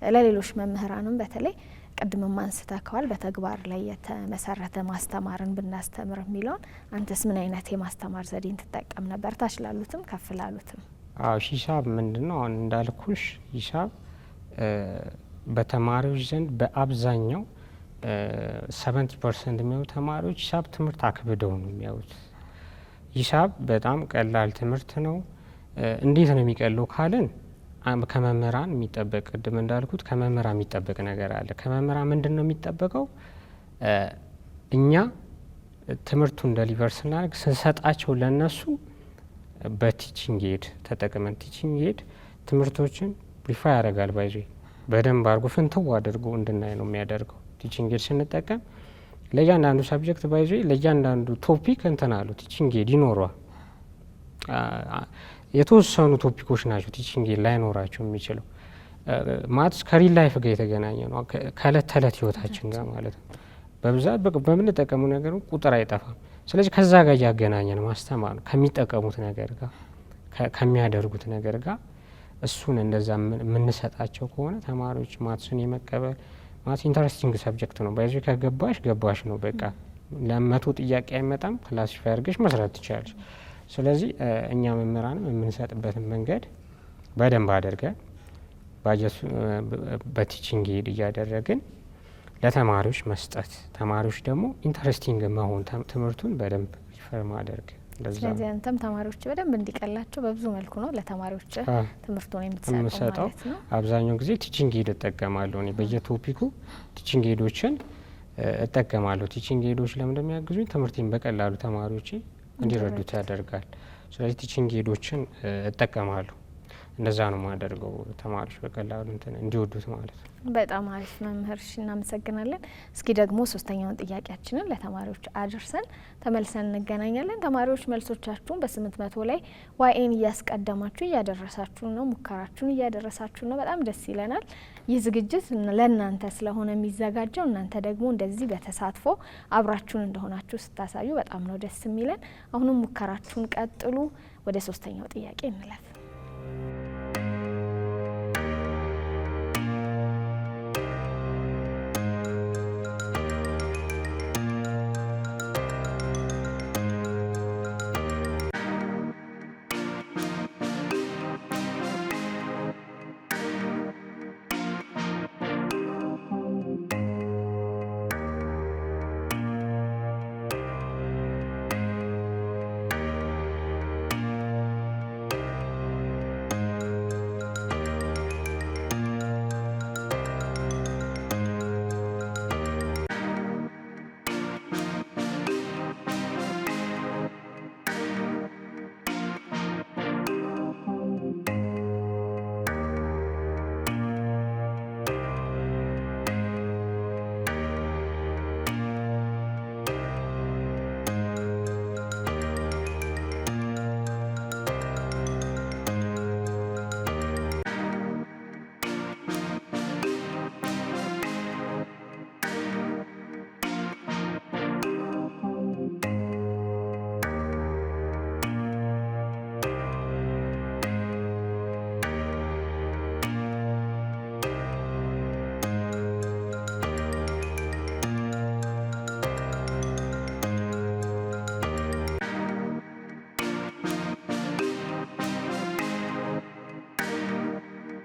ለሌሎች መምህራንም በተለይ ቅድምም አንስተከዋል በተግባር ላይ የተመሰረተ ማስተማርን ብናስተምር የሚለውን አንተስ ምን አይነት የማስተማር ዘዴን ትጠቀም ነበር? ታች ላሉትም ከፍ ላሉትም። ሂሳብ ምንድነው? አሁን እንዳልኩሽ ሂሳብ በተማሪዎች ዘንድ በአብዛኛው 70% የሚሆኑ ተማሪዎች ሂሳብ ትምህርት አክብደው ነው የሚያዩት። ሂሳብ በጣም ቀላል ትምህርት ነው። እንዴት ነው የሚቀለው ካልን ከመምህራን የሚጠበቅ ቅድም እንዳልኩት ከመምህራን የሚጠበቅ ነገር አለ። ከመምህራን ምንድን ነው የሚጠበቀው? እኛ ትምህርቱን ደሊቨር ስናደርግ ስንሰጣቸው ለነሱ በቲቺንግ ኤድ ተጠቅመን ቲቺንግ ኤድ ትምህርቶችን ብሪፋ ያደርጋል። ባይዞ በደንብ አድርጎ ፍንትው አድርጎ እንድናይ ነው የሚያደርገው። ቲቺንግ ኤድ ስንጠቀም ለእያንዳንዱ ሳብጀክት ባይዞ ለእያንዳንዱ ቶፒክ እንትን አሉ ቲቺንግ ኤድ ይኖረዋል። የተወሰኑ ቶፒኮች ናቸው ቲቺንግ ኤድ ላይኖራቸው የሚችለው። ማትስ ከሪል ላይፍ ጋር የተገናኘ ነው፣ ከእለት ተእለት ህይወታችን ጋር ማለት ነው። በብዛት በምንጠቀሙ ነገር ቁጥር አይጠፋም። ስለዚህ ከዛ ጋር እያገናኘን ማስተማር ነው፣ ከሚጠቀሙት ነገር ጋር ከሚያደርጉት ነገር ጋር። እሱን እንደዛ የምንሰጣቸው ከሆነ ተማሪዎች ማትስን የመቀበል ማትስ ኢንተረስቲንግ ሰብጀክት ነው። ባይዞ ከገባሽ ገባሽ ነው በቃ። ለመቶ ጥያቄ አይመጣም፣ ክላሲፋይ አድርገሽ መስራት ትችላለች። ስለዚህ እኛ መምህራንም የምንሰጥበትን መንገድ በደንብ አድርገን በቲቺንግ ኤድ እያደረግን ለተማሪዎች መስጠት፣ ተማሪዎች ደግሞ ኢንተረስቲንግ መሆን ትምህርቱን በደንብ ሪፈር ማድረግ። ስለዚህ አንተም ተማሪዎች በደንብ እንዲቀላቸው በብዙ መልኩ ነው ለተማሪዎች ትምህርቱን የምትሰጠው ማለት ነው። አብዛኛው ጊዜ ቲቺንግ ኤድ እጠቀማለሁ እኔ በየቶፒኩ ቲቺንግ ኤዶችን እጠቀማለሁ። ቲቺንግ ኤዶች ለምን እንደሚያግዙኝ ትምህርቴን በቀላሉ ተማሪዎች እንዲረዱት ያደርጋል። ስለዚህ ቲቺንግ ኤዶችን እጠቀማለሁ። እንደዛ ነው የማደርገው ተማሪዎች በቀላሉ እንዲወዱት ማለት ነው። በጣም አሪፍ መምህር፣ እሺ እናመሰግናለን። እስኪ ደግሞ ሶስተኛውን ጥያቄያችንን ለተማሪዎች አድርሰን ተመልሰን እንገናኛለን። ተማሪዎች መልሶቻችሁን በ800 ላይ ዋይኤን እያስቀደማችሁ እያደረሳችሁ ነው፣ ሙከራችሁን እያደረሳችሁ ነው። በጣም ደስ ይለናል። ይህ ዝግጅት ለእናንተ ስለሆነ የሚዘጋጀው እናንተ ደግሞ እንደዚህ በተሳትፎ አብራችሁን እንደሆናችሁ ስታሳዩ በጣም ነው ደስ የሚለን። አሁንም ሙከራችሁን ቀጥሉ። ወደ ሶስተኛው ጥያቄ እንለፍ።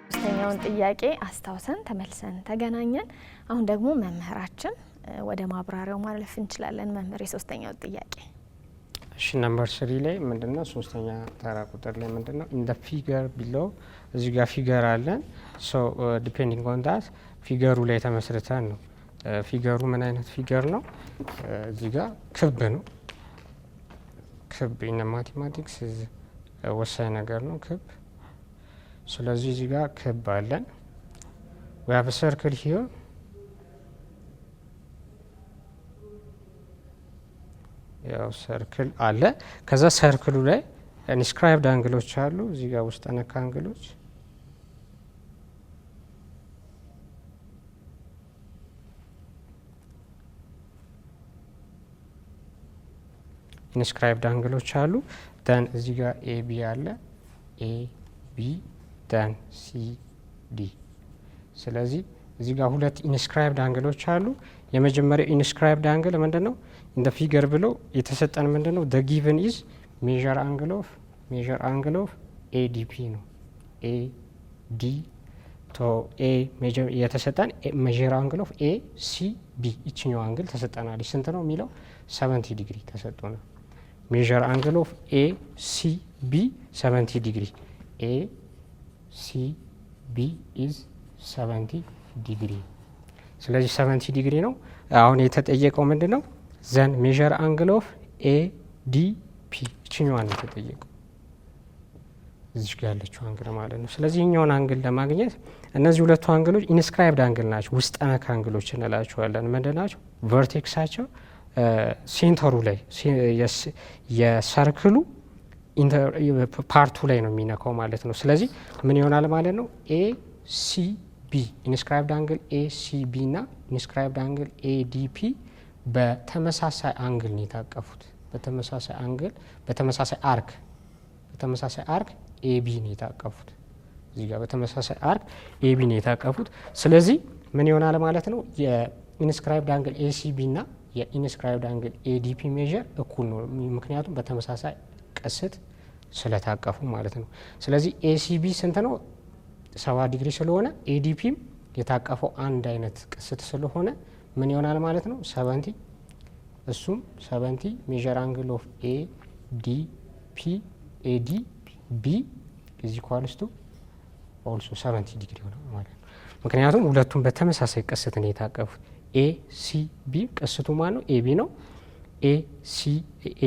ሶስተኛውን ጥያቄ አስታውሰን ተመልሰን ተገናኘን። አሁን ደግሞ መምህራችን ወደ ማብራሪያው ማለፍ እንችላለን። መምህር የሶስተኛው ጥያቄ እሺ፣ ነምበር 3 ላይ ምንድነው? ሶስተኛ ተራ ቁጥር ላይ ምንድነው? ኢን ዘ ፊገር ቢሎ እዚህ ጋር ፊገር አለን። ሶ ዲፔንዲንግ ኦን ዳት ፊገሩ ላይ ተመስርተን ነው። ፊገሩ ምን አይነት ፊገር ነው? እዚህ ጋር ክብ ነው። ክብ ኢን ማቴማቲክስ ወሳኝ ነገር ነው ክብ። ስለዚህ እዚህ ጋር ክብ አለን። we have a circle here ያው ሰርክል አለ። ከዛ ሰርክሉ ላይ ኢንስክራይብድ አንግሎች አሉ። እዚህ ጋር ውስጠ ነካ አንግሎች ኢንስክራይብድ አንግሎች አሉ። ደን እዚህ ጋር ኤቢ አለ ኤቢ ደን ሲዲ። ስለዚህ እዚህ ጋር ሁለት ኢንስክራይብድ አንግሎች አሉ። የመጀመሪያው ኢንስክራይብድ አንግል ምንድነው? እንደ ፊገር ብሎ የተሰጠን ምንድነው? the given is measure angle of ADP ነው። AD ቶ ኤ የተሰጠን measure angle of ACB ይችኛው አንግል ተሰጠናለች። ስንት ነው የሚለው 70 ዲግሪ ተሰጥቶናል። measure angle of ACB 70 ዲግሪ ACB is 70 ዲግሪ። ስለዚህ 70 ዲግሪ ነው። አሁን የተጠየቀው ምንድነው? ዘን ሜዠር አንግል ኦፍ ኤዲፒ ይችኛዋን የተጠየቀው እዚህ ጋር ያለችው አንግል ማለት ነው። ስለዚህ ይህኛውን አንግል ለማግኘት እነዚህ ሁለቱ አንግሎች ኢንስክራይብድ አንግል ናቸው። ውስጠ ነካ አንግሎች እንላቸዋለን። ምንድን ናቸው? ቨርቴክሳቸው ሴንተሩ ላይ የሰርክሉ ፓርቱ ላይ ነው የሚነካው ማለት ነው። ስለዚህ ምን ይሆናል ማለት ነው? ኤሲቢ ኢንስክራይብድ አንግል ኤሲቢ እና ኢንስክራይብድ አንግል ኤዲፒ በተመሳሳይ አንግል ነው የታቀፉት። በተመሳሳይ አንግል በተመሳሳይ አርክ ኤቢ ነው የታቀፉት። እዚህ ጋር በተመሳሳይ አርክ ኤቢ ነው የታቀፉት። ስለዚህ ምን ይሆናል ማለት ነው? የኢንስክራይብድ አንግል ኤሲቢ እና የኢንስክራይብድ አንግል ኤዲፒ ሜዠር እኩል ነው። ምክንያቱም በተመሳሳይ ቅስት ስለታቀፉ ማለት ነው። ስለዚህ ኤሲቢ ስንት ነው? 70 ዲግሪ ስለሆነ ኤዲፒም የታቀፈው አንድ አይነት ቅስት ስለሆነ ምን ይሆናል ማለት ነው? 70 እሱም 70 ሜዠር አንግል ኦፍ ኤዲፒ ኤዲቢ ኢዝ ኢኳልስ ቱ ኦልሶ 70 ዲግሪ ሆነ ማለት ነው። ምክንያቱም ሁለቱም በተመሳሳይ ቅስት ነው የታቀፉት። ኤሲቢ ቅስቱ ማን ነው? ኤቢ ነው።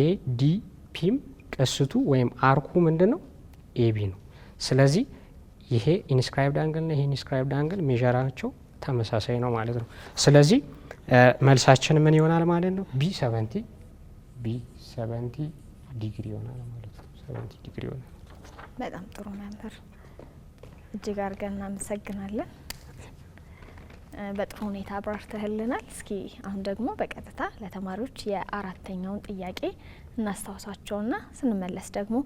ኤዲፒም ቅስቱ ወይም አርኩ ምንድን ነው? ኤቢ ነው። ስለዚህ ይሄ ኢንስክራይብድ አንግል እና ይሄ ኢንስክራይብድ አንግል ሜዠራቸው ተመሳሳይ ነው ማለት ነው። ስለዚህ መልሳችን ምን ይሆናል ማለት ነው? ቢ70 ዲግሪ ይሆናል ማለት ነው። 70 ዲግሪ ይሆናል። በጣም ጥሩ ነበር። እጅግ አድርገን እናመሰግናለን። በጥሩ ሁኔታ አብራርተህልናል። እስኪ አሁን ደግሞ በቀጥታ ለተማሪዎች የአራተኛውን ጥያቄ እናስታውሳቸውና ስንመለስ ደግሞ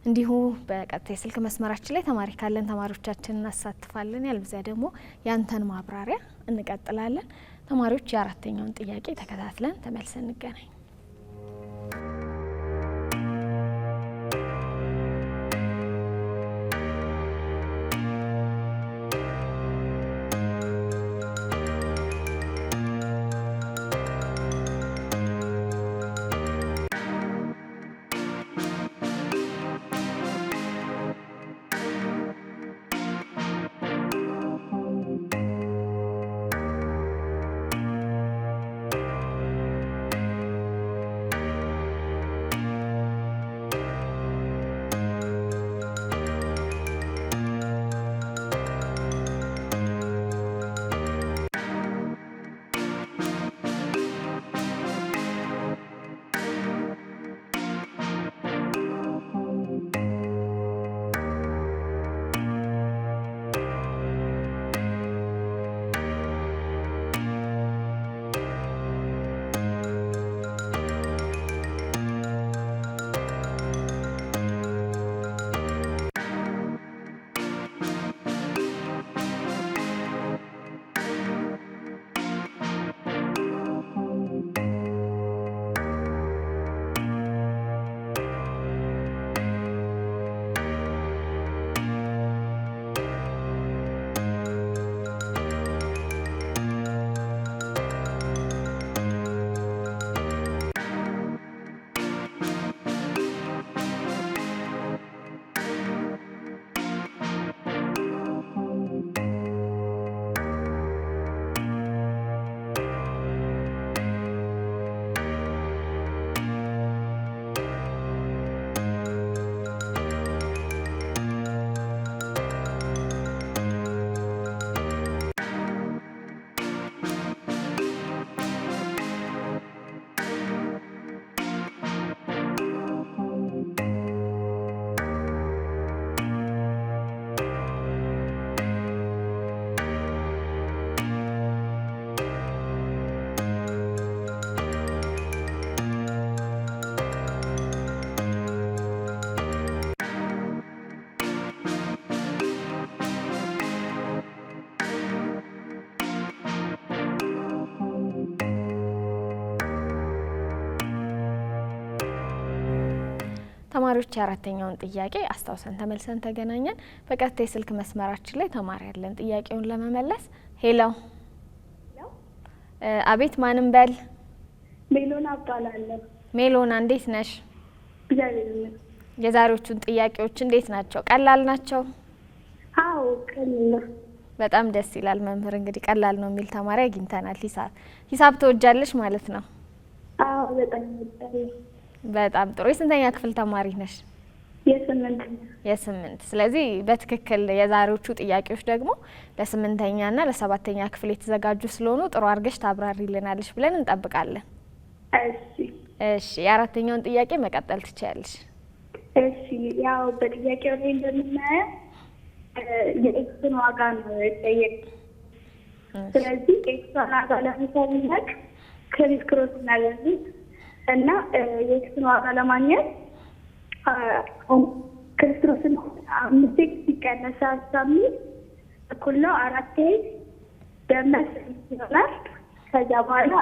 እንዲሁ በቀጥታ የስልክ መስመራችን ላይ ተማሪ ካለን ተማሪዎቻችን እናሳትፋለን። ያልበዚያ ደግሞ ያንተን ማብራሪያ እንቀጥላለን። ተማሪዎች የአራተኛውን ጥያቄ ተከታትለን ተመልሰን እንገናኝ። ተማሪዎች የአራተኛውን ጥያቄ አስታውሰን ተመልሰን ተገናኘን። በቀጥታ የስልክ መስመራችን ላይ ተማሪ ያለን ጥያቄውን ለመመለስ። ሄሎ፣ አቤት፣ ማንም በል? ሜሎና እባላለሁ። ሜሎና እንዴት ነሽ? እግዚአብሔር ይመስገን። የዛሬዎቹን ጥያቄዎች እንዴት ናቸው? ቀላል ናቸው? አዎ ቀላል። በጣም ደስ ይላል። መምህር እንግዲህ ቀላል ነው የሚል ተማሪ አግኝተናል። ሂሳብ ትወጃለሽ ማለት ነው? አዎ በጣም እወዳለሁ። በጣም ጥሩ። የስንተኛ ክፍል ተማሪ ነሽ? የስምንት። ስለዚህ በትክክል የዛሬዎቹ ጥያቄዎች ደግሞ ለ8ኛና ለ7ኛ ክፍል የተዘጋጁ ስለሆኑ ጥሩ አድርገሽ ታብራሪልናለሽ ብለን እንጠብቃለን። እሺ፣ የአራተኛውን ጥያቄ መቀጠል ትችያለሽ። እሺ፣ ያው በጥያቄው ላይ እንደምናየው የኤክስን ዋጋ ነው የጠየቅነው። ስለዚህ ኤክስን ዋጋ ለመፈለግ ክሪስ ክሮስ እናደርግ እና የኤክስን ዋጋ ለማግኘት ክሪስ ክሮስን 5 ኤክስ ሲቀነስ 15 እኩል ነው 4 ኤክስ ደመር ይሆናል። ከዚያ በኋላ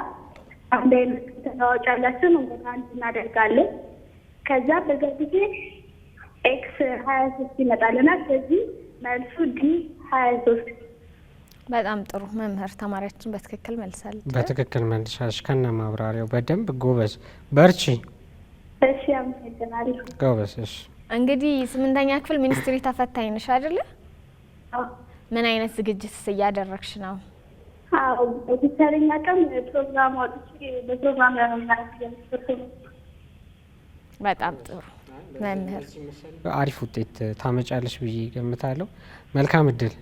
አንድ አይነት ተለዋዋጫላችሁ ወደ አንድ እናደርጋለን። ከዛ በዛ ጊዜ ኤክስ 23 ይመጣልናል። ስለዚህ መልሱ ዲ 23። በጣም ጥሩ መምህር፣ ተማሪያችን በትክክል መልሳለች። በትክክል መልሳለች ከነ ማብራሪያው። በደንብ ጎበዝ፣ በርቺ። እሺ፣ አመሰግናለሁ። ጎበዝ። እሺ፣ እንግዲህ 8ኛ ክፍል ሚኒስትሪ ተፈታኝ ነሽ አይደለ? ምን አይነት ዝግጅትስ እያደረግሽ ነው? አዎ በተቻለኝ አቅም ፕሮግራም አውጥቼ በፕሮግራም ለመማር እየሞከርኩ ነው። በጣም ጥሩ መምህር፣ አሪፍ ውጤት ታመጫለሽ ብዬ ገምታለሁ። መልካም እድል።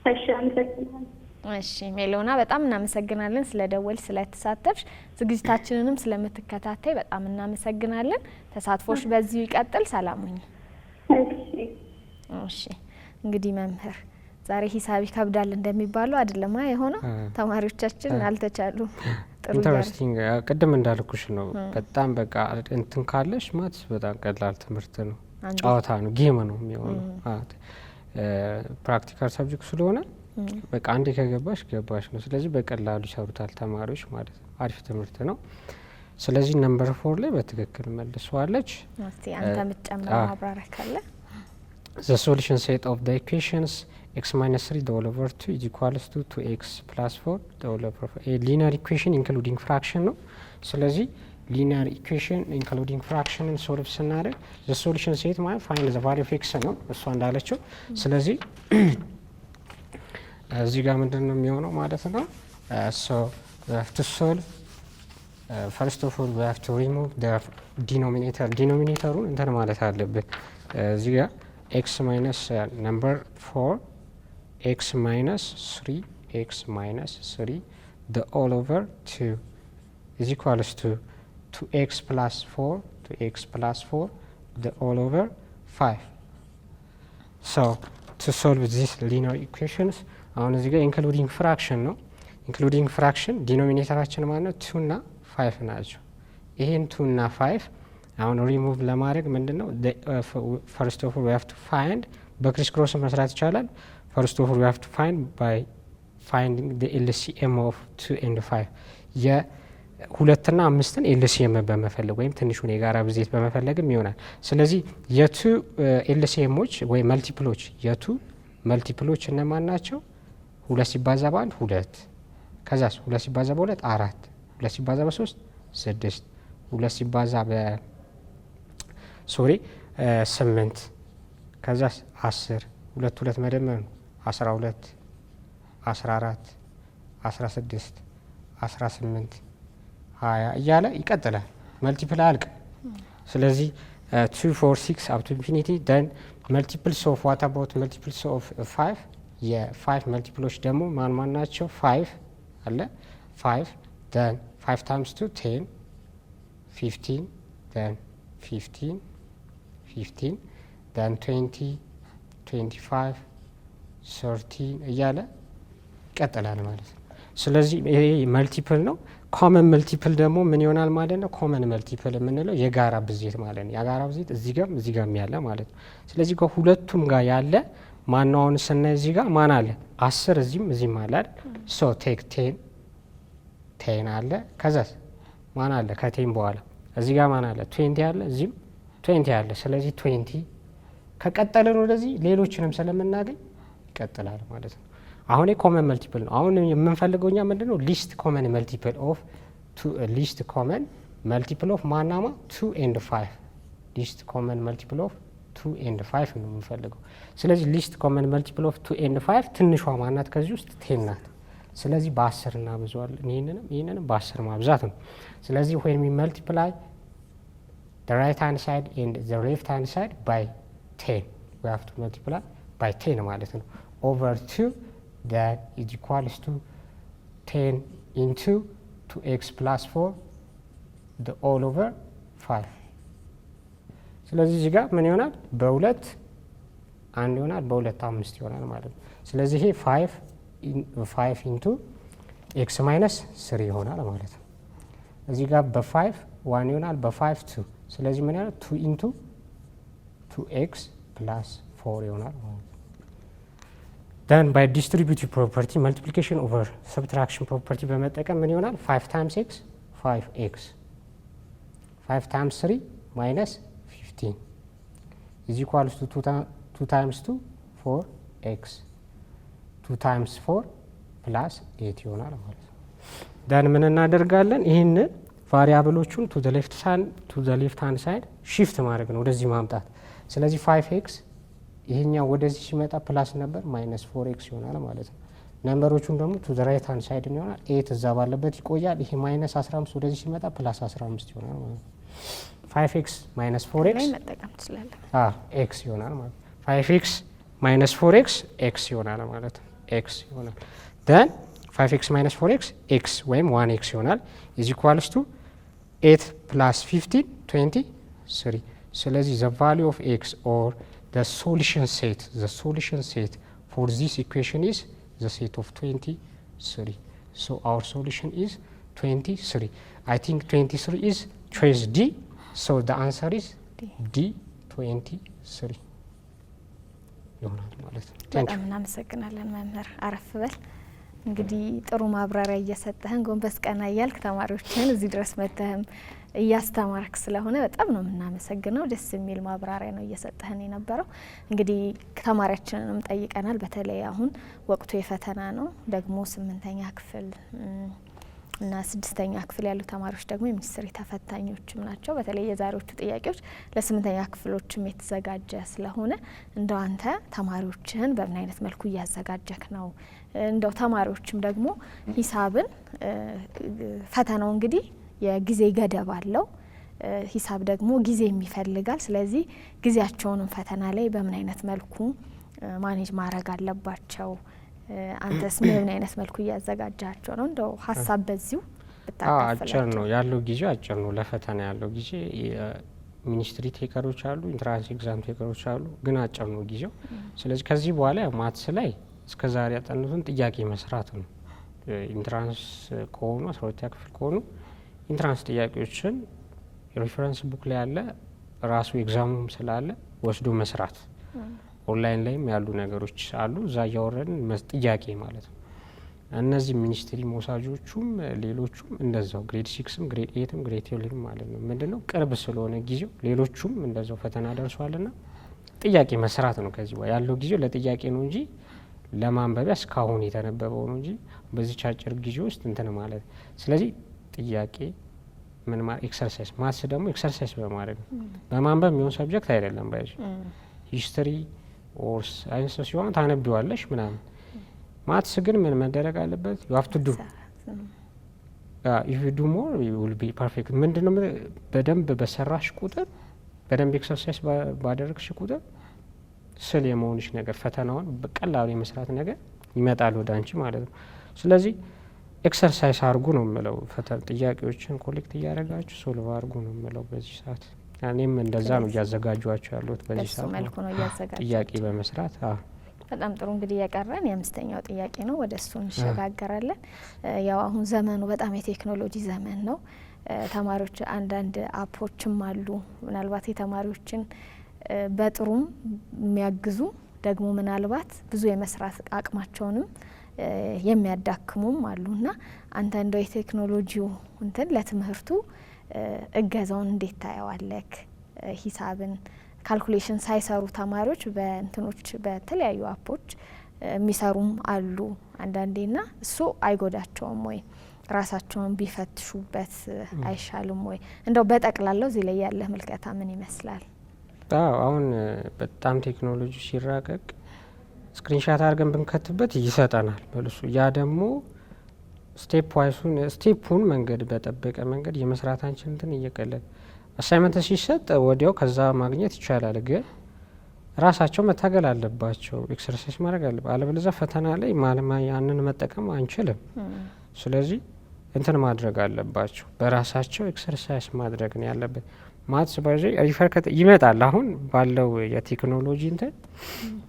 እሺ፣ አመሰግናለሁ። እሺ ሜሎና፣ በጣም እናመሰግናለን ስለደወልሽ፣ ስለተሳተፍሽ፣ ዝግጅታችንንም ስለምትከታተይ በጣም እናመሰግናለን። ተሳትፎሽ በዚሁ ይቀጥል። ሰላም ሁኚ። እሺ፣ እንግዲህ መምህር ዛሬ ሂሳብ ይከብዳል እንደሚባለው አይደለም የሆነው። ተማሪዎቻችን አልተቻሉም። ጥሩ ኢንተረስቲንግ። ቅድም እንዳልኩሽ ነው። በጣም በቃ እንትን ካለሽ ማትስ በጣም ቀላል ትምህርት ነው፣ ጨዋታ ነው፣ ጌም ነው የሚሆነው። ፕራክቲካል ሰብጀክት ስለሆነ በቃ አንዴ ከገባሽ ገባሽ ነው። ስለዚህ በቀላሉ ይሰሩታል ተማሪዎች ማለት ነው። አሪፍ ትምህርት ነው። ስለዚህ ነምበር 4 ላይ በትክክል መልሷለች። እስቲ አንተ የምትጨምረው ማብራሪያ ካለ? The solution set of the equations x minus 3 the whole over 2 is equals to 2x plus 4 the whole over 4. A linear equation including fraction ነው። ስለዚህ linear equation including fraction ሶልቭ ስናደርግ the solution set ማለት find the value of x ነው እሷ እንዳለችው። ስለዚህ እዚህ ጋር ምንድነው የሚሆነው ማለት ነው? so we have to solve first of all we have to remove the denominatorን እንትን ማለት አለብን። እዚህ ጋር x minus number 4 x minus 3 the all over 2 is equals to 2x plus 4 the all over 5. So to solve these linear equations አሁን እዚህ ጋር including fraction ነው። including fraction ዲኖሚኔተራችን ማለት ነው 2 እና 5 ናቸው። ይሄን 2 እና 5 አሁን ሪሙቭ ለማድረግ ምንድነው first of all we have to find በክሪስ ክሮስ መስራት ይቻላል። first of all we have to find by finding the LCM of 2 and 5 የ2 እና 5ን LCM በመፈለግ ወይም ትንሹን የጋራ ብዜት በመፈለግም ይሆናል። ስለዚህ የቱ LCMዎች ወይ መልቲፕሎች የቱ መልቲፕሎች እነማን ናቸው? 2 ሲባዛ በ1 2፣ ከዛስ 2 ሲባዛ በ2 4፣ 2 ሲባዛ በ3 6፣ 2 ሲባዛ በ 8 ከዛስ 10 2 2 መደመር ነው 12 14 16 18 20 እያለ ይቀጥላል። መልቲፕል አልቅ። ስለዚህ 2 4 6 up to infinity then multiples of what about multiples of 5 የ5 መልቲፕሎች ደግሞ ማን ናቸው? 5 አለ 5 then 5 times 2 10 15 then 15 then 20 25 13 እያለ ይቀጥላል ማለት ነው። ስለዚህ ይሄ መልቲፕል ነው። ኮመን መልቲፕል ደግሞ ምን ይሆናል ማለት ነው? ኮመን መልቲፕል የምንለው የጋራ ብዜት ማለት ነው። የጋራ ብዜት እዚህ ጋርም ያለ ማለት ነው። ስለዚህ ከሁለቱም ጋር ያለ ማናውን ስናይ እዚህ ጋር ማን አለ? 10 እዚህም አለ አይደል? ሶ ቴክ 10 አለ። ከዛስ ማን አለ? ከ10 በኋላ እዚህ ጋር ማን አለ? 20 አለ። እዚህም 20 አለ። ስለዚህ 20 ከቀጠልን ወደዚህ ሌሎችንም ስለምናገኝ ይቀጥላል ማለት ነው። አሁን ኮመን መልቲፕል ነው። አሁን የምንፈልገው እኛ ምንድነው? ሊስት ኮመን መልቲፕል ኦፍ ሊስት ኮመን መልቲፕል ኦፍ ማናማ 2 and 5 ሊስት ኮመን መልቲፕል ኦፍ 2 and 5 ነው የምንፈልገው። ስለዚህ ሊስት ኮመን መልቲፕል ኦፍ 2 and 5 ትንሿ ማናት? ከዚህ ውስጥ 10 ናት። ስለዚህ በ10 እናብዛዋለን። ይህንንም በ10 ማብዛት ነው። ስለዚህ when we multiply the right hand side and the left hand side by 10 we have to multiply by 10 ማለት ነው over 2 that is equals to 10 into 2x plus 4 the all over 5 ስለዚህ እዚህ ጋር ምን ይሆናል? በሁለት አንድ ይሆናል፣ በሁለት 5 ይሆናል ማለት ነው። ስለዚህ ይሄ 5 into x minus 3 ይሆናል ማለት ነው። እዚህ ጋር በ5 1 ይሆናል፣ በ5 2 ስለዚህ ምን ይሆናል? 2 into 2x plus 4 ይሆናል ማለት ነው። then by distributive property multiplication over subtraction property በመጠቀም ምን ይሆናል? 5 times x 5x 5 times 3 minus 15 is equals to 2 times 2 4x 2 times 4 plus 8 ይሆናል ማለት ነው። then ምን እናደርጋለን? ይህንን ቫሪያብሎቹን to the left hand side shift ማድረግ ነው፣ ወደዚህ ማምጣት። ስለዚህ 5x ይሄኛው ወደዚህ ሲመጣ ፕላስ ነበር ማይነስ 4x ይሆናል ማለት ነው። ነምበሮቹን ደግሞ to the right hand side ይሆናል። 8 እዛ ባለበት ይቆያል። ይሄ ማይነስ 15 ወደዚህ ሲመጣ ፕላስ 15 ይሆናል ማለት ነው። 5x minus 4x መጠቀም ትችላለን። x ይሆናል ማለት ነው። 5x minus 4x x ይሆናል ማለት ነው። x ይሆናል then 5x minus 4x x ወይም 1x ይሆናል is equals to 8 plus 15 23 ስለዚህ the value of x or the solution set for this equation is the set of 23 so our solution is 23 I think 23 is choice D so the answer is D 23 ይሆናል ማለት ነው። በጣም እናመሰግናለን መምህር። አረፍ በል። እንግዲህ ጥሩ ማብራሪያ እየሰጠህን ጎንበስ ቀና እያልክ ተማሪዎችን እዚህ ድረስ መተህም እያስተማርክ ስለሆነ በጣም ነው የምናመሰግነው። ደስ የሚል ማብራሪያ ነው እየሰጠህን የነበረው። እንግዲህ ተማሪያችንንም ጠይቀናል። በተለይ አሁን ወቅቱ የፈተና ነው፣ ደግሞ 8ኛ ክፍል እና 6ኛ ክፍል ያሉ ተማሪዎች ደግሞ የሚኒስትሪ ተፈታኞችም ናቸው። በተለይ የዛሬዎቹ ጥያቄዎች ለ8ኛ ክፍሎችም የተዘጋጀ ስለሆነ እንደው አንተ ተማሪዎችህን በምን አይነት መልኩ እያዘጋጀክ ነው? እንደው ተማሪዎችም ደግሞ ሂሳብን ፈተናው እንግዲህ የጊዜ ገደብ አለው። ሂሳብ ደግሞ ጊዜ ይፈልጋል። ስለዚህ ጊዜያቸውንም ፈተና ላይ በምን አይነት መልኩ ማኔጅ ማድረግ አለባቸው? አንተስ ምን አይነት መልኩ እያዘጋጃቸው ነው? እንደው ሀሳብ በዚሁ ብታካፍላቸው። አጭር ነው ያለው ጊዜ፣ አጭር ነው ለፈተና ያለው ጊዜ። ሚኒስትሪ ቴከሮች አሉ፣ ኢንትራንስ ኤግዛም ቴከሮች አሉ፣ ግን አጭር ነው ጊዜው። ስለዚህ ከዚህ በኋላ ማትስ ላይ እስከ ዛሬ ያጠኑትን ጥያቄ መስራት ነው። ኢንትራንስ ከሆኑ 12ኛ ክፍል ከሆኑ ኢንትራንስ ጥያቄዎችን ሪፈረንስ ቡክ ላይ ያለ ራሱ ኤግዛሙም ስላለ ወስዶ መስራት። ኦንላይን ላይም ያሉ ነገሮች አሉ፣ እዛ እያወረድን ጥያቄ ማለት ነው። እነዚህ ሚኒስትሪ ሞሳጆቹም ሌሎቹም እንደዛው ግሬድ 6ም ግሬድ 8ም ግሬድ 12ም ማለት ነው። ምንድነው ቅርብ ስለሆነ ጊዜው ሌሎቹም እንደዛው ፈተና ደርሷልና ጥያቄ መስራት ነው። ከዚህ በኋላ ያለው ጊዜው ለጥያቄ ነው እንጂ ለማንበቢያ እስካሁን የተነበበው ነው እንጂ በዚህ አጭር ጊዜ ውስጥ እንትን ማለት። ስለዚህ ጥያቄ ምን ማለት ኤክሰርሳይዝ፣ ማትስ ደግሞ ኤክሰርሳይዝ በማድረግ ነው። በማንበብ የሚሆን ሰብጀክት አይደለም። ባይዙ ሂስትሪ ኦር ሳይንስ ሲሆን ታነቢዋለሽ ምናምን። ማትስ ግን ምን መደረግ አለበት? ዩ ሃቭ ቱ ዱ ኢፍ ዩ ዱ ሞር ዩ ዊል ቢ ፐርፌክት። ምንድነው በደንብ በሰራሽ ቁጥር፣ በደንብ ኤክሰርሳይዝ ባደረግሽ ቁጥር ስል የመሆንሽ ነገር፣ ፈተናውን በቀላሉ የመስራት ነገር ይመጣል ወደ አንቺ ማለት ነው። ስለዚህ ኤክሰርሳይዝ አርጉ ነው የምለው። ፈተና ጥያቄዎችን ኮሌክት እያደረጋችሁ ሶልቭ አርጉ ነው የምለው በዚህ ሰዓት። እኔም እንደዛ ነው እያዘጋጇቸው ያሉት በዚህ ሰዓት መልኩ ነው እያዘጋጁ ጥያቄ በመስራት። በጣም ጥሩ። እንግዲህ የቀረን የአምስተኛው ጥያቄ ነው፣ ወደ እሱ እንሸጋገራለን። ያው አሁን ዘመኑ በጣም የቴክኖሎጂ ዘመን ነው። ተማሪዎች አንዳንድ አፖችም አሉ ምናልባት የተማሪዎችን በጥሩም የሚያግዙ ደግሞ ምናልባት ብዙ የመስራት አቅማቸውንም የሚያዳክሙም አሉና አንተ እንደው የቴክኖሎጂው እንትን ለትምህርቱ እገዛውን እንዴት ታየዋለክ? ሂሳብን ካልኩሌሽን ሳይሰሩ ተማሪዎች በእንትኖች በተለያዩ አፖች የሚሰሩም አሉ አንዳንዴና እሱ አይጎዳቸውም ወይ? ራሳቸውን ቢፈትሹበት አይሻልም ወይ? እንደው በጠቅላላው እዚህ ላይ ያለ ምልከታ ምን ይመስላል? አሁን በጣም ቴክኖሎጂ ሲራቀቅ ስክሪንሻት አድርገን ብንከትበት ይሰጠናል መልሱ። ያ ደግሞ ስቴፑን መንገድ በጠበቀ መንገድ የመስራታችን እንትን እየቀለለ አሳይመንት ሲሰጥ ወዲያው ከዛ ማግኘት ይቻላል። ግን ራሳቸው መታገል አለባቸው፣ ኤክሰርሳይዝ ማድረግ አለባቸው። አለበለዚያ ፈተና ላይ ያንን መጠቀም አንችልም። ስለዚህ እንትን ማድረግ አለባቸው፣ በራሳቸው ኤክሰርሳይዝ ማድረግ ነው ያለበት። ማትስ ባይዘ ሪፈር ይመጣል። አሁን ባለው የቴክኖሎጂ እንትን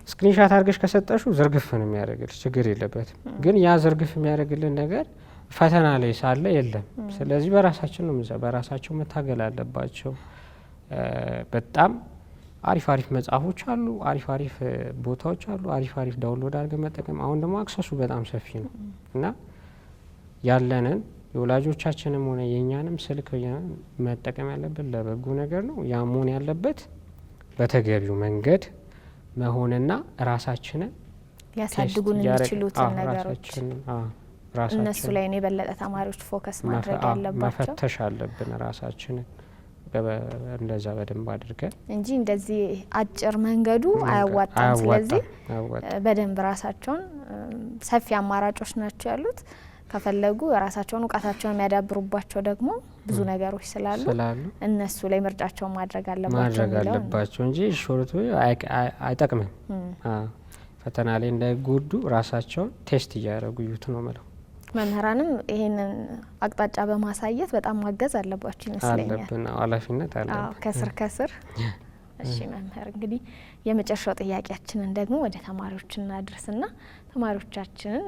ስክሪንሻት አድርገሽ ከሰጠሹ ዝርግፍ ነው የሚያደርግልሽ፣ ችግር የለበትም። ግን ያ ዝርግፍ የሚያደርግልን ነገር ፈተና ላይ ሳለ የለም። ስለዚህ በራሳችን ነው በራሳቸው መታገል አለባቸው። በጣም አሪፍ መጽሐፎች አሉ፣ አሪፍ ቦታዎች አሉ፣ አሪፍ ዳውንሎድ አድርገን መጠቀም። አሁን ደግሞ አክሰሱ በጣም ሰፊ ነው እና ያለንን የወላጆቻችንም ሆነ የእኛንም ስልክ መጠቀም ያለብን ለበጎ ነገር ነው። ያ መሆን ያለበት በተገቢው መንገድ መሆንና ራሳችንን ሊያሳድጉን የሚችሉትን ነገሮች እነሱ ላይ ነው የበለጠ ተማሪዎች ፎከስ ማድረግ ያለባቸው። መፈተሽ አለብን ራሳችንን እንደዛ በደንብ አድርገን እንጂ እንደዚህ አጭር መንገዱ አያዋጣም። ስለዚህ በደንብ ራሳቸውን ሰፊ አማራጮች ናቸው ያሉት። ከፈለጉ የራሳቸውን እውቀታቸውን የሚያዳብሩባቸው ደግሞ ብዙ ነገሮች ስላሉ እነሱ ላይ ምርጫቸውን ማድረግ አለባቸው እንጂ ሾርቱ አይጠቅምም። ፈተና ላይ እንዳይጎዱ ራሳቸውን ቴስት እያደረጉ ይዩት ነው ማለት። መምህራንም ይሄንን አቅጣጫ በማሳየት በጣም ማገዝ አለባቸው ይመስለኛል። አለብን፣ ኃላፊነት አለብን ከስር። እሺ መምህር፣ እንግዲህ የመጨረሻው ጥያቄያችንን ደግሞ ወደ ተማሪዎች እናድርስና ተማሪዎቻችንን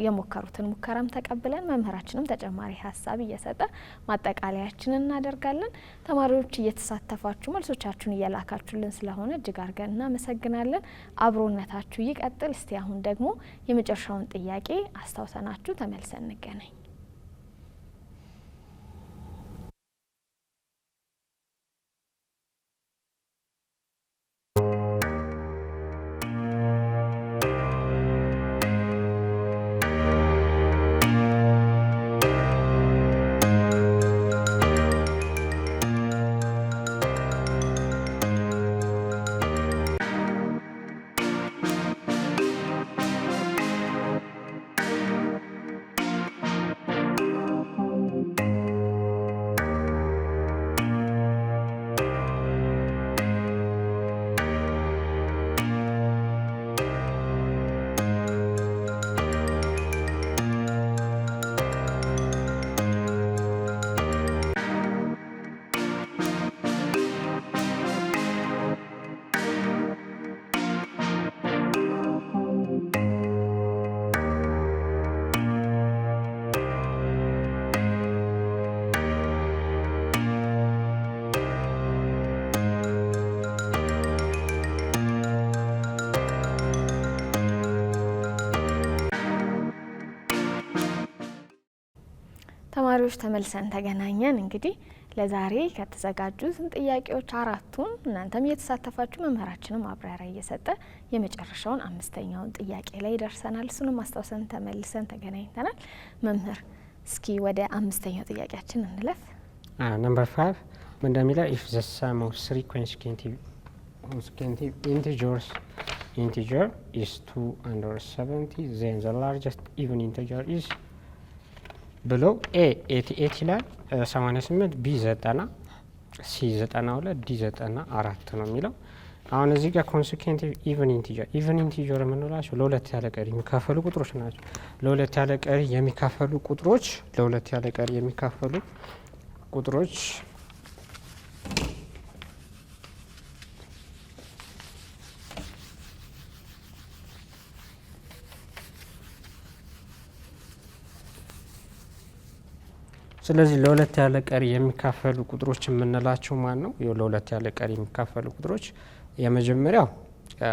የሞከሩትን ሙከራም ተቀብለን መምህራችንም ተጨማሪ ሀሳብ እየሰጠ ማጠቃለያችንን እናደርጋለን። ተማሪዎች እየተሳተፋችሁ መልሶቻችሁን እየላካችሁልን ስለሆነ እጅግ አድርገን እናመሰግናለን። አብሮነታችሁ ይቀጥል። እስቲ አሁን ደግሞ የመጨረሻውን ጥያቄ አስታውሰናችሁ ተመልሰን እንገናኝ። ተማሪዎች ተመልሰን ተገናኘን። እንግዲህ ለዛሬ ከተዘጋጁት ጥያቄዎች አራቱን እናንተም እየተሳተፋችሁ መምህራችንም ማብራሪያ እየሰጠ የመጨረሻውን አምስተኛውን ጥያቄ ላይ ደርሰናል። እሱንም ማስታወሰን ተመልሰን ተገናኝተናል። መምህር እስኪ ወደ አምስተኛው ጥያቄያችን እንለፍ። ነምበር 5 ምን እንደሚለው if the sum of three consecutive integer is 270 then the largest even integer is ብሎ ኤ 88 ይላል 88 ቢ 90 ሲ 92 ዲ 94 ነው የሚለው። አሁን እዚህ ጋር ኮንሲኩዌንቲቭ ኢቨን ኢንቲጀር የምንላቸው ለሁለት ያለ ቀሪ የሚካፈሉ ቁጥሮች ናቸው። ለሁለት ያለ ቀሪ የሚካፈሉ ቁጥሮች ስለዚህ ለሁለት ያለ ቀሪ የሚካፈሉ ቁጥሮች የምንላቸው ማን ነው? ለሁለት ያለ ቀሪ የሚካፈሉ ቁጥሮች የመጀመሪያው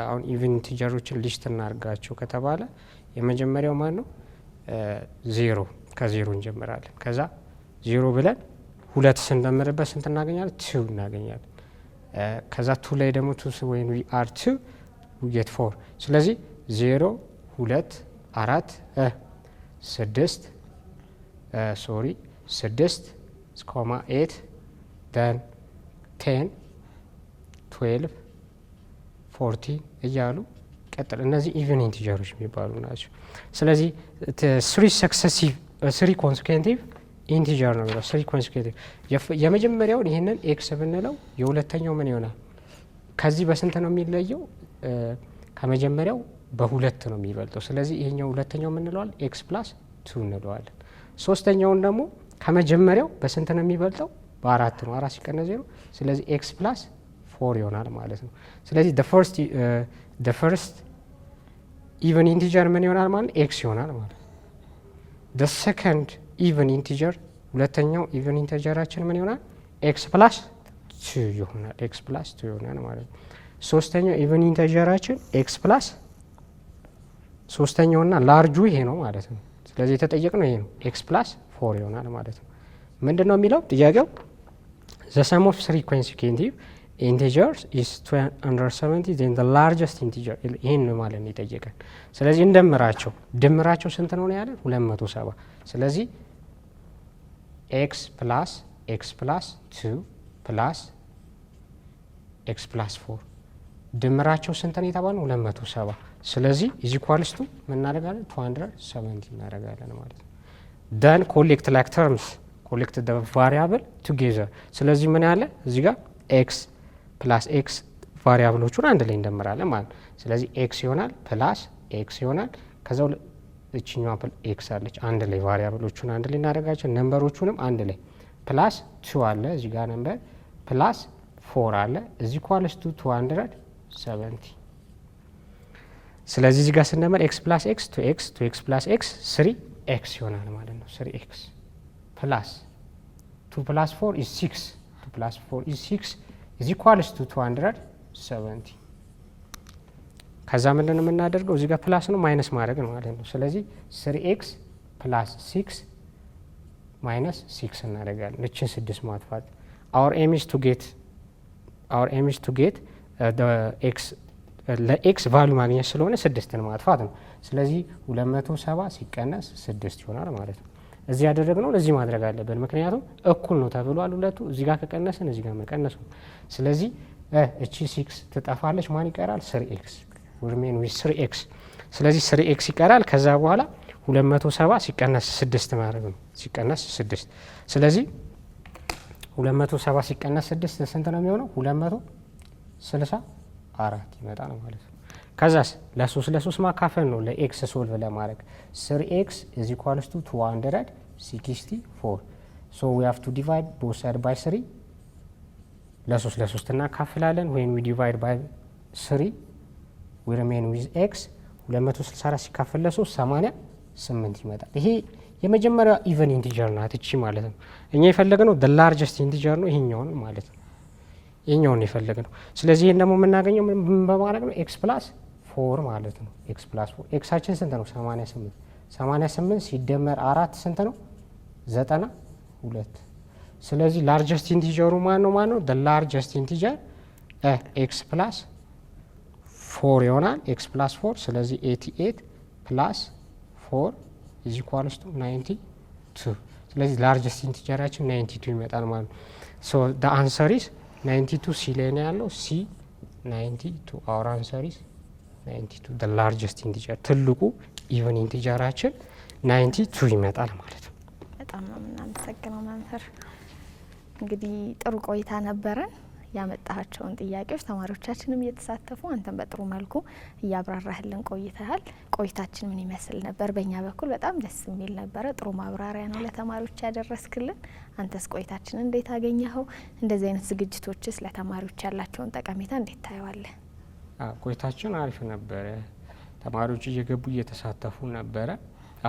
አሁን ኢቨን ኢንቲጀሮችን ሊስት እናርጋቸው ከተባለ የመጀመሪያው ማን ነው? ዜሮ። ከዜሮ እንጀምራለን። ከዛ ዜሮ ብለን ሁለት ስንደምርበት ስንት እናገኛለን? 2 እናገኛለን። ከዛ 2 ላይ ደግሞ 2 ወይም we are 2 we get 4 ስለዚህ 0 2 4 6 6 8 then 10 12 14 እያሉ ቀጥል። እነዚህ ኢቨን ኢንቲጀሮች የሚባሉ ናቸው። ስለዚህ 3 ኮንሴኪቲቭ ኢንቲጀር ነው የሚለው 3 ኮንሴኪቲቭ። የመጀመሪያውን ይህንን ኤክስ ብንለው የሁለተኛው ምን ይሆናል? ከዚህ በስንት ነው የሚለየው? ከመጀመሪያው በሁለት ነው የሚበልጠው። ስለዚህ ይሄኛው ሁለተኛው ምን እንለዋለን? ኤክስ ፕላስ 2 እንለዋለን። ሶስተኛውን ደግሞ ከመጀመሪያው በስንት ነው የሚበልጠው? በ4 ነው። 4 ሲቀነስ 0 ስለዚህ ኤክስ ፕላስ 4 ይሆናል ማለት ነው። ስለዚህ the first even integer ምን ይሆናል ማለት ኤክስ ይሆናል ማለት ነው። the second even integer ሁለተኛው even ኢንቲጀራችን ምን ይሆናል? ኤክስ ፕላስ 2 ይሆናል። ኤክስ ፕላስ 2 ይሆናል ማለት ነው። ሶስተኛው even ኢንቲጀራችን ኤክስ ፕላስ ሶስተኛውና ላርጁ ይሄ ነው ማለት ነው። ስለዚህ የተጠየቅነው ይሄ ነው። ኤክስ ፕላስ 4 ይሆናል ማለት ነው። ምንድነው የሚለው ጥያቄው? the sum of 3 consecutive integers is 270 then the largest integer ይሄን ማለት ነው የጠየቀን። ስለዚህ እንደምራቸው ድምራቸው ስንት ነው ያለን? 270 ስለዚህ x plus x plus 2 plus x plus 4 ድምራቸው ስንት ነው የተባለው? 270 ስለዚህ is equals to ምን እናደርጋለን? 270 እናደርጋለን ማለት ነው። then collect like terms collect the variable together ስለዚህ ምን ያለ እዚህ ጋር x ፕላስ ኤክስ ቫሪያብሎቹን አንድ ላይ እንደምራለን ማለት ነው። ስለዚህ ኤክስ ይሆናል ፕላስ ኤክስ ይሆናል ከዛው እቺኛዋ ኤክስ አለች አንድ ላይ ቫሪያብሎቹን አንድ ላይ እናደርጋቸው ነምበሮቹንም አንድ ላይ ፕላስ 2 አለ እዚህ ጋር ነምበር ፕላስ 4 አለ እዚህ ኳልስ ቱ 270 ስለዚህ እዚህ ጋር ስንደምር ኤክስ ፕላስ ኤክስ 2x 2x ፕላስ ኤክስ 3x ይሆናል ማለት ነው። 3x ፕላስ 2 ፕላስ 4 is 6 2 ፕላስ 4 is 6 is equals to 270 ከዛ ምንድነው የምናደርገው? እዚህ ጋር ፕላስ ነው ማይነስ ማድረግ ነው ማለት ነው። ስለዚህ 3x ፕላስ 6 ማይነስ 6 እናደርጋለን። እቺን 6 ማጥፋት our aim is to get the x ለx ቫልዩ ማግኘት ስለሆነ 6ን ማጥፋት ነው። ስለዚህ 270 ሲቀነስ 6 ይሆናል ማለት ነው። እዚህ ያደረግነው ለዚህ ማድረግ አለብን ምክንያቱም እኩል ነው ተብሏል ሁለቱ እዚህ ጋር ከቀነስን እዚህ ጋር መቀነስ ነው። ስለዚህ እቺ 6 ትጠፋለች ማን ይቀራል? 3x we remain with 3x ስለዚህ 3x ይቀራል ከዛ በኋላ 270 ሲቀነስ 6 ማድረግ ነው ሲቀነስ 6 ስለዚህ 270 ሲቀነስ 6 ስንት ነው የሚሆነው? 264 ይመጣል ማለት ነው። ከዛስ ለ3 ማካፈል ነው ለኤክስ ሶልቭ ለማድረግ 3x is equals to 264 so we have to divide both side by 3 ለ3 እናካፍላለን when we divide by 3 we remain with x 264 ሲካፈል ለ3 88 ይመጣል። ይሄ የመጀመሪያው ኢቨን ኢንቲጀር ናት እቺ ማለት ነው። እኛ የፈለግነው the largest integer ነው ይሄኛውን ማለት ነው ይሄኛውን የፈለግነው። ስለዚህ ይሄን ደግሞ የምናገኘው ምን በማድረግ ነው? x plus 4 ማለት ነው። x plus 4 ኤክሳችን ስንት ነው? 88 ሲደመር 4 ስንት ነው? 92 ስለዚህ ላርጀስት ኢንቲጀሩ ማን ነው? the largest integer x plus 4 ይሆናል x plus 4 ስለዚህ 88 plus 4 is equals to 92 ስለዚህ ላርጀስት ኢንቲጀራችን 92 ይመጣል ማለት ነው። so the answer is 92 ሲ ላይ ነው ያለው ሲ 92 our answer is 92 the largest integer ትልቁ ኢቨን ኢንቲጀራችን 92 ይመጣል ማለት ነው። በጣም ነው የምናመሰግነው መምህር። እንግዲህ ጥሩ ቆይታ ነበረን። ያመጣቸውን ጥያቄዎች ተማሪዎቻችንም እየተሳተፉ አንተም በጥሩ መልኩ እያብራራህልን ቆይተሃል። ቆይታችን ምን ይመስል ነበር? በእኛ በኩል በጣም ደስ የሚል ነበረ። ጥሩ ማብራሪያ ነው ለተማሪዎች ያደረስክልን። አንተስ ቆይታችን እንዴት አገኘኸው? እንደዚህ አይነት ዝግጅቶችስ ለተማሪዎች ያላቸውን ጠቀሜታ እንዴት ታየዋለህ? ቆይታችን አሪፍ ነበረ። ተማሪዎች እየገቡ እየተሳተፉ ነበረ።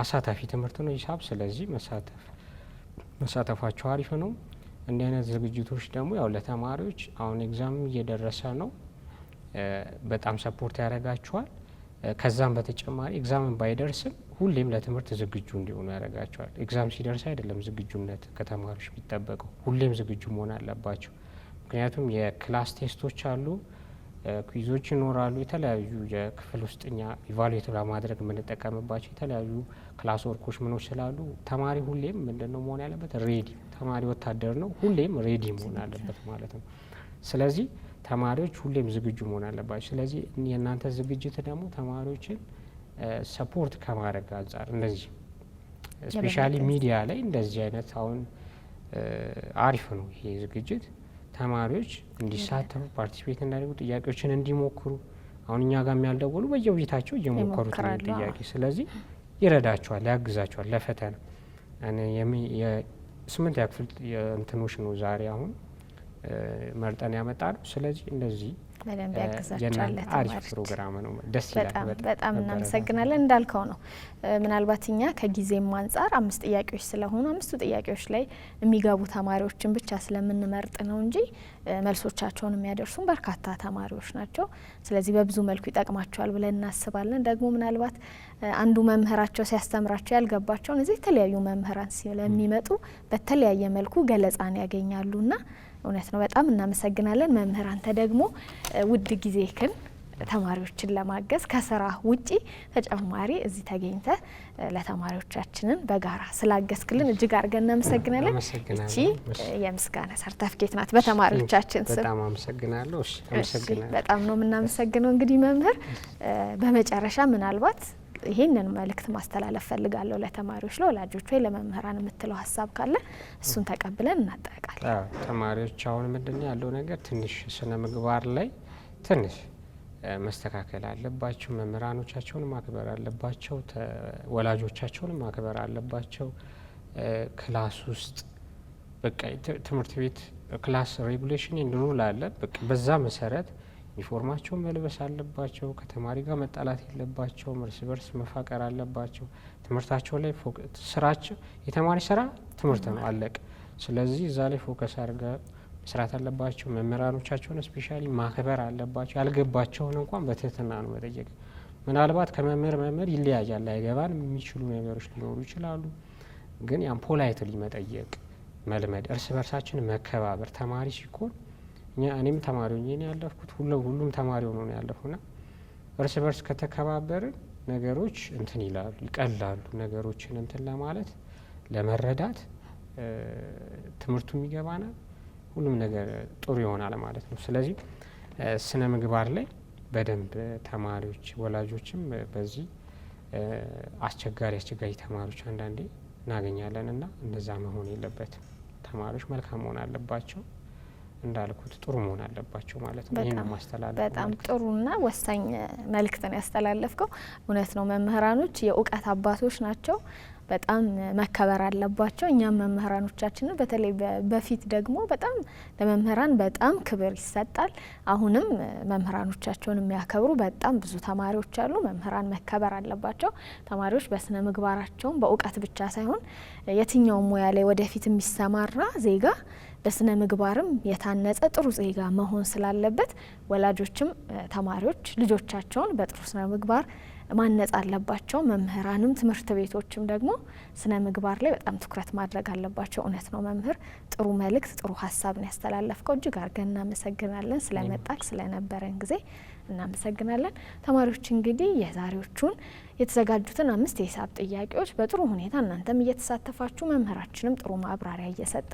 አሳታፊ ትምህርት ነው ሂሳብ። ስለዚህ መሳተፋቸው አሪፍ ነው። እንዲህ አይነት ዝግጅቶች ደግሞ ያው ለተማሪዎች አሁን ኤግዛም እየደረሰ ነው በጣም ሰፖርት ያደርጋቸዋል። ከዛም በተጨማሪ ኤግዛምን ባይደርስም ሁሌም ለትምህርት ዝግጁ እንዲሆኑ ያደርጋቸዋል። ኤግዛም ሲደርስ አይደለም ዝግጁነት ከተማሪዎች የሚጠበቀው፣ ሁሌም ዝግጁ መሆን አለባቸው። ምክንያቱም የክላስ ቴስቶች አሉ፣ ኩዊዞች ይኖራሉ፣ የተለያዩ የክፍል ውስጥኛ ኢቫሉዌት ለማድረግ የምንጠቀምባቸው የተለያዩ ክላስ ወርኮች ምኖች ስላሉ ተማሪ ሁሌም ምንድነው መሆን ያለበት? ሬዲ። ተማሪ ወታደር ነው፣ ሁሌም ሬዲ መሆን አለበት ማለት ነው። ስለዚህ ተማሪዎች ሁሌም ዝግጁ መሆን አለባቸው። ስለዚህ የእናንተ ዝግጅት ደግሞ ተማሪዎችን ሰፖርት ከማድረግ አንጻር እንደዚህ ስፔሻሊ ሚዲያ ላይ እንደዚህ አይነት አሁን አሪፍ ነው ይሄ ዝግጅት። ተማሪዎች እንዲሳተፉ ፓርቲሲፔት እንዳደርጉ ጥያቄዎችን እንዲሞክሩ አሁን እኛ ጋር የሚያልደውሉ በየቤታቸው እየሞከሩት ነው ጥያቄ። ስለዚህ ይረዳቸዋል፣ ያግዛቸዋል ለፈተና። የ8ኛ ክፍል እንትኖች ነው ዛሬ አሁን መርጠን ያመጣ ነው። ስለዚህ እንደዚህ በደንብ ያግዛቸዋል። አሪፍ ፕሮግራም ነው። ደስ ይላል። በጣም እናመሰግናለን። እንዳልከው ነው ምናልባት እኛ ከጊዜም አንጻር 5 ጥያቄዎች ስለሆኑ 5ቱ ጥያቄዎች ላይ የሚገቡ ተማሪዎችን ብቻ ስለምንመርጥ ነው እንጂ መልሶቻቸውን የሚያደርሱን በርካታ ተማሪዎች ናቸው። ስለዚህ በብዙ መልኩ ይጠቅማቸዋል ብለን እናስባለን። ደግሞ ምናልባት አንዱ መምህራቸው ሲያስተምራቸው ያልገባቸውን እዚህ የተለያዩ መምህራን ስለሚመጡ በተለያየ መልኩ ገለጻን ያገኛሉና እውነት ነው። በጣም እናመሰግናለን መምህር። አንተ ደግሞ ውድ ጊዜህን ተማሪዎችን ለማገዝ ከስራ ውጪ ተጨማሪ እዚህ ተገኝተ ለተማሪዎቻችንን በጋራ ስላገዝክልን እጅግ አድርገን እናመሰግናለን። እቺ የምስጋና ሰርተፍኬት ናት በተማሪዎቻችን ስም። በጣም አመሰግናለሁ። እሺ፣ አመሰግናለሁ። በጣም ነው የምናመሰግነው። እንግዲህ መምህር በመጨረሻ ምናልባት ይሄንን መልእክት ማስተላለፍ ፈልጋለሁ ለተማሪዎች፣ ለወላጆች ወይ ለመምህራን የምትለው ሀሳብ ካለ እሱን ተቀብለን እናጠቃለን። ተማሪዎች አሁን ምንድነው ያለው ነገር ትንሽ ስነ ምግባር ላይ ትንሽ መስተካከል አለባቸው። መምህራኖቻቸውን ማክበር አለባቸው። ወላጆቻቸውን ማክበር አለባቸው። ክላስ ውስጥ በቃ ትምህርት ቤት ክላስ ሬጉሌሽን እንድኑል አለ። በቃ በዛ መሰረት ዩኒፎርማቸውን መልበስ አለባቸው። ከተማሪ ጋር መጣላት የለባቸውም። እርስ በርስ መፋቀር አለባቸው። ትምህርታቸው ላይ ስራቸው የተማሪ ስራ ትምህርት ነው፣ አለቀ። ስለዚህ እዛ ላይ ፎከስ አድርገ መስራት አለባቸው። መምህራኖቻቸውን ስፔሻሊ ማክበር አለባቸው። ያልገባቸውን እንኳን በትህትና ነው መጠየቅ። ምናልባት ከመምህር ይለያያል፣ ላይገባን የሚችሉ ነገሮች ሊኖሩ ይችላሉ። ግን ያን ፖላይትሊ መጠየቅ መልመድ፣ እርስ በርሳችን መከባበር። ተማሪ ሲኮን እኔም ተማሪ ሆኜ ነው ያለፍኩት፣ ሁሉም ተማሪ ሆኖ ነው ያለፉና እርስ በርስ ከተከባበርን ነገሮች እንትን ይላሉ፣ ይቀላሉ። ነገሮችን እንትን ለማለት ለመረዳት ትምህርቱም ይገባናል፣ ሁሉም ነገር ጥሩ ይሆናል ማለት ነው። ስለዚህ ስነ ምግባር ላይ በደንብ ተማሪዎች ወላጆችም በዚህ አስቸጋሪ ተማሪዎች አንዳንዴ እናገኛለን እና እንደዛ መሆን የለበትም። ተማሪዎች መልካም መሆን አለባቸው፣ እንዳልኩት ጥሩ መሆን አለባቸው ማለት ነው። ይሄን ማስተላለፍ በጣም ጥሩና ወሳኝ መልእክትን ያስተላለፍከው እውነት ነው። መምህራኖች የእውቀት አባቶች ናቸው። በጣም መከበር አለባቸው። እኛም መምህራኖቻችን በተለይ በፊት ደግሞ በጣም ለመምህራን በጣም ክብር ይሰጣል። አሁንም መምህራኖቻቸውን የሚያከብሩ በጣም ብዙ ተማሪዎች አሉ። መምህራን መከበር አለባቸው። ተማሪዎች በስነ ምግባራቸውም በእውቀት ብቻ ሳይሆን የትኛውም ሙያ ላይ ወደፊት የሚሰማራ ዜጋ በስነ ምግባርም የታነጸ ጥሩ ዜጋ መሆን ስላለበት ወላጆችም ተማሪዎች ልጆቻቸውን በጥሩ ስነ ምግባር ማነጽ አለባቸው። መምህራንም ትምህርት ቤቶችም ደግሞ ስነ ምግባር ላይ በጣም ትኩረት ማድረግ አለባቸው። እውነት ነው መምህር፣ ጥሩ መልእክት ጥሩ ሀሳብን ያስተላለፍከው። እጅግ አድርገን እናመሰግናለን። ስለመጣክ ስለነበረን ጊዜ እናመሰግናለን። ተማሪዎች እንግዲህ የዛሬዎቹን የተዘጋጁትን 5 የሂሳብ ጥያቄዎች በጥሩ ሁኔታ እናንተም እየተሳተፋችሁ መምህራችንም ጥሩ ማብራሪያ እየሰጠ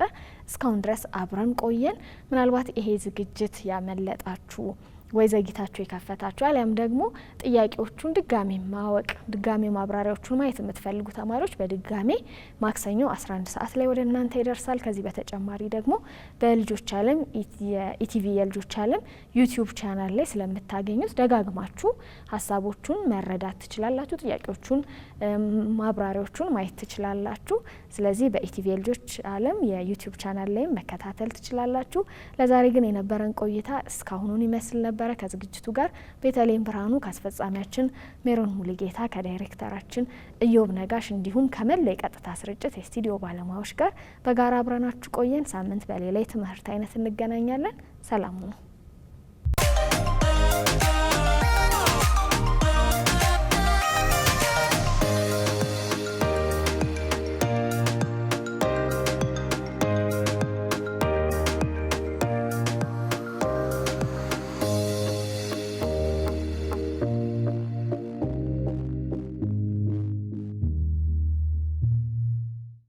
እስካሁን ድረስ አብረን ቆየን። ምናልባት ይሄ ዝግጅት ያመለጣችሁ ወይ ዘግይታችሁ የከፈታችሁ አሊያም ደግሞ ጥያቄዎቹን ድጋሜ ማወቅ ድጋሜ ማብራሪያዎቹን ማየት የምትፈልጉ ተማሪዎች በድጋሜ ማክሰኞ 11 ሰዓት ላይ ወደ እናንተ ይደርሳል። ከዚህ በተጨማሪ ደግሞ በልጆች ዓለም የኢቲቪ የልጆች ዓለም ዩቲዩብ ቻናል ላይ ስለምታገኙት ደጋግማችሁ ሀሳቦቹን መረዳት ትችላላችሁ። ጥያቄዎቹን ማብራሪያዎቹን ማየት ትችላላችሁ። ስለዚህ በኢቲቪ የልጆች ዓለም የዩቲዩብ ቻናል ላይ መከታተል ትችላላችሁ። ለዛሬ ግን የነበረን ቆይታ እስካሁኑን ይመስል ነበር። ከዝግጅቱ ጋር ቤተልሔም ብርሃኑ፣ ከአስፈጻሚያችን ሜሮን ሙሉጌታ፣ ከዳይሬክተራችን ኢዮብ ነጋሽ እንዲሁም ከመላ የቀጥታ ስርጭት የስቱዲዮ ባለሙያዎች ጋር በጋራ አብረናችሁ ቆየን። ሳምንት በሌላ የትምህርት አይነት እንገናኛለን። ሰላም ሁኑ።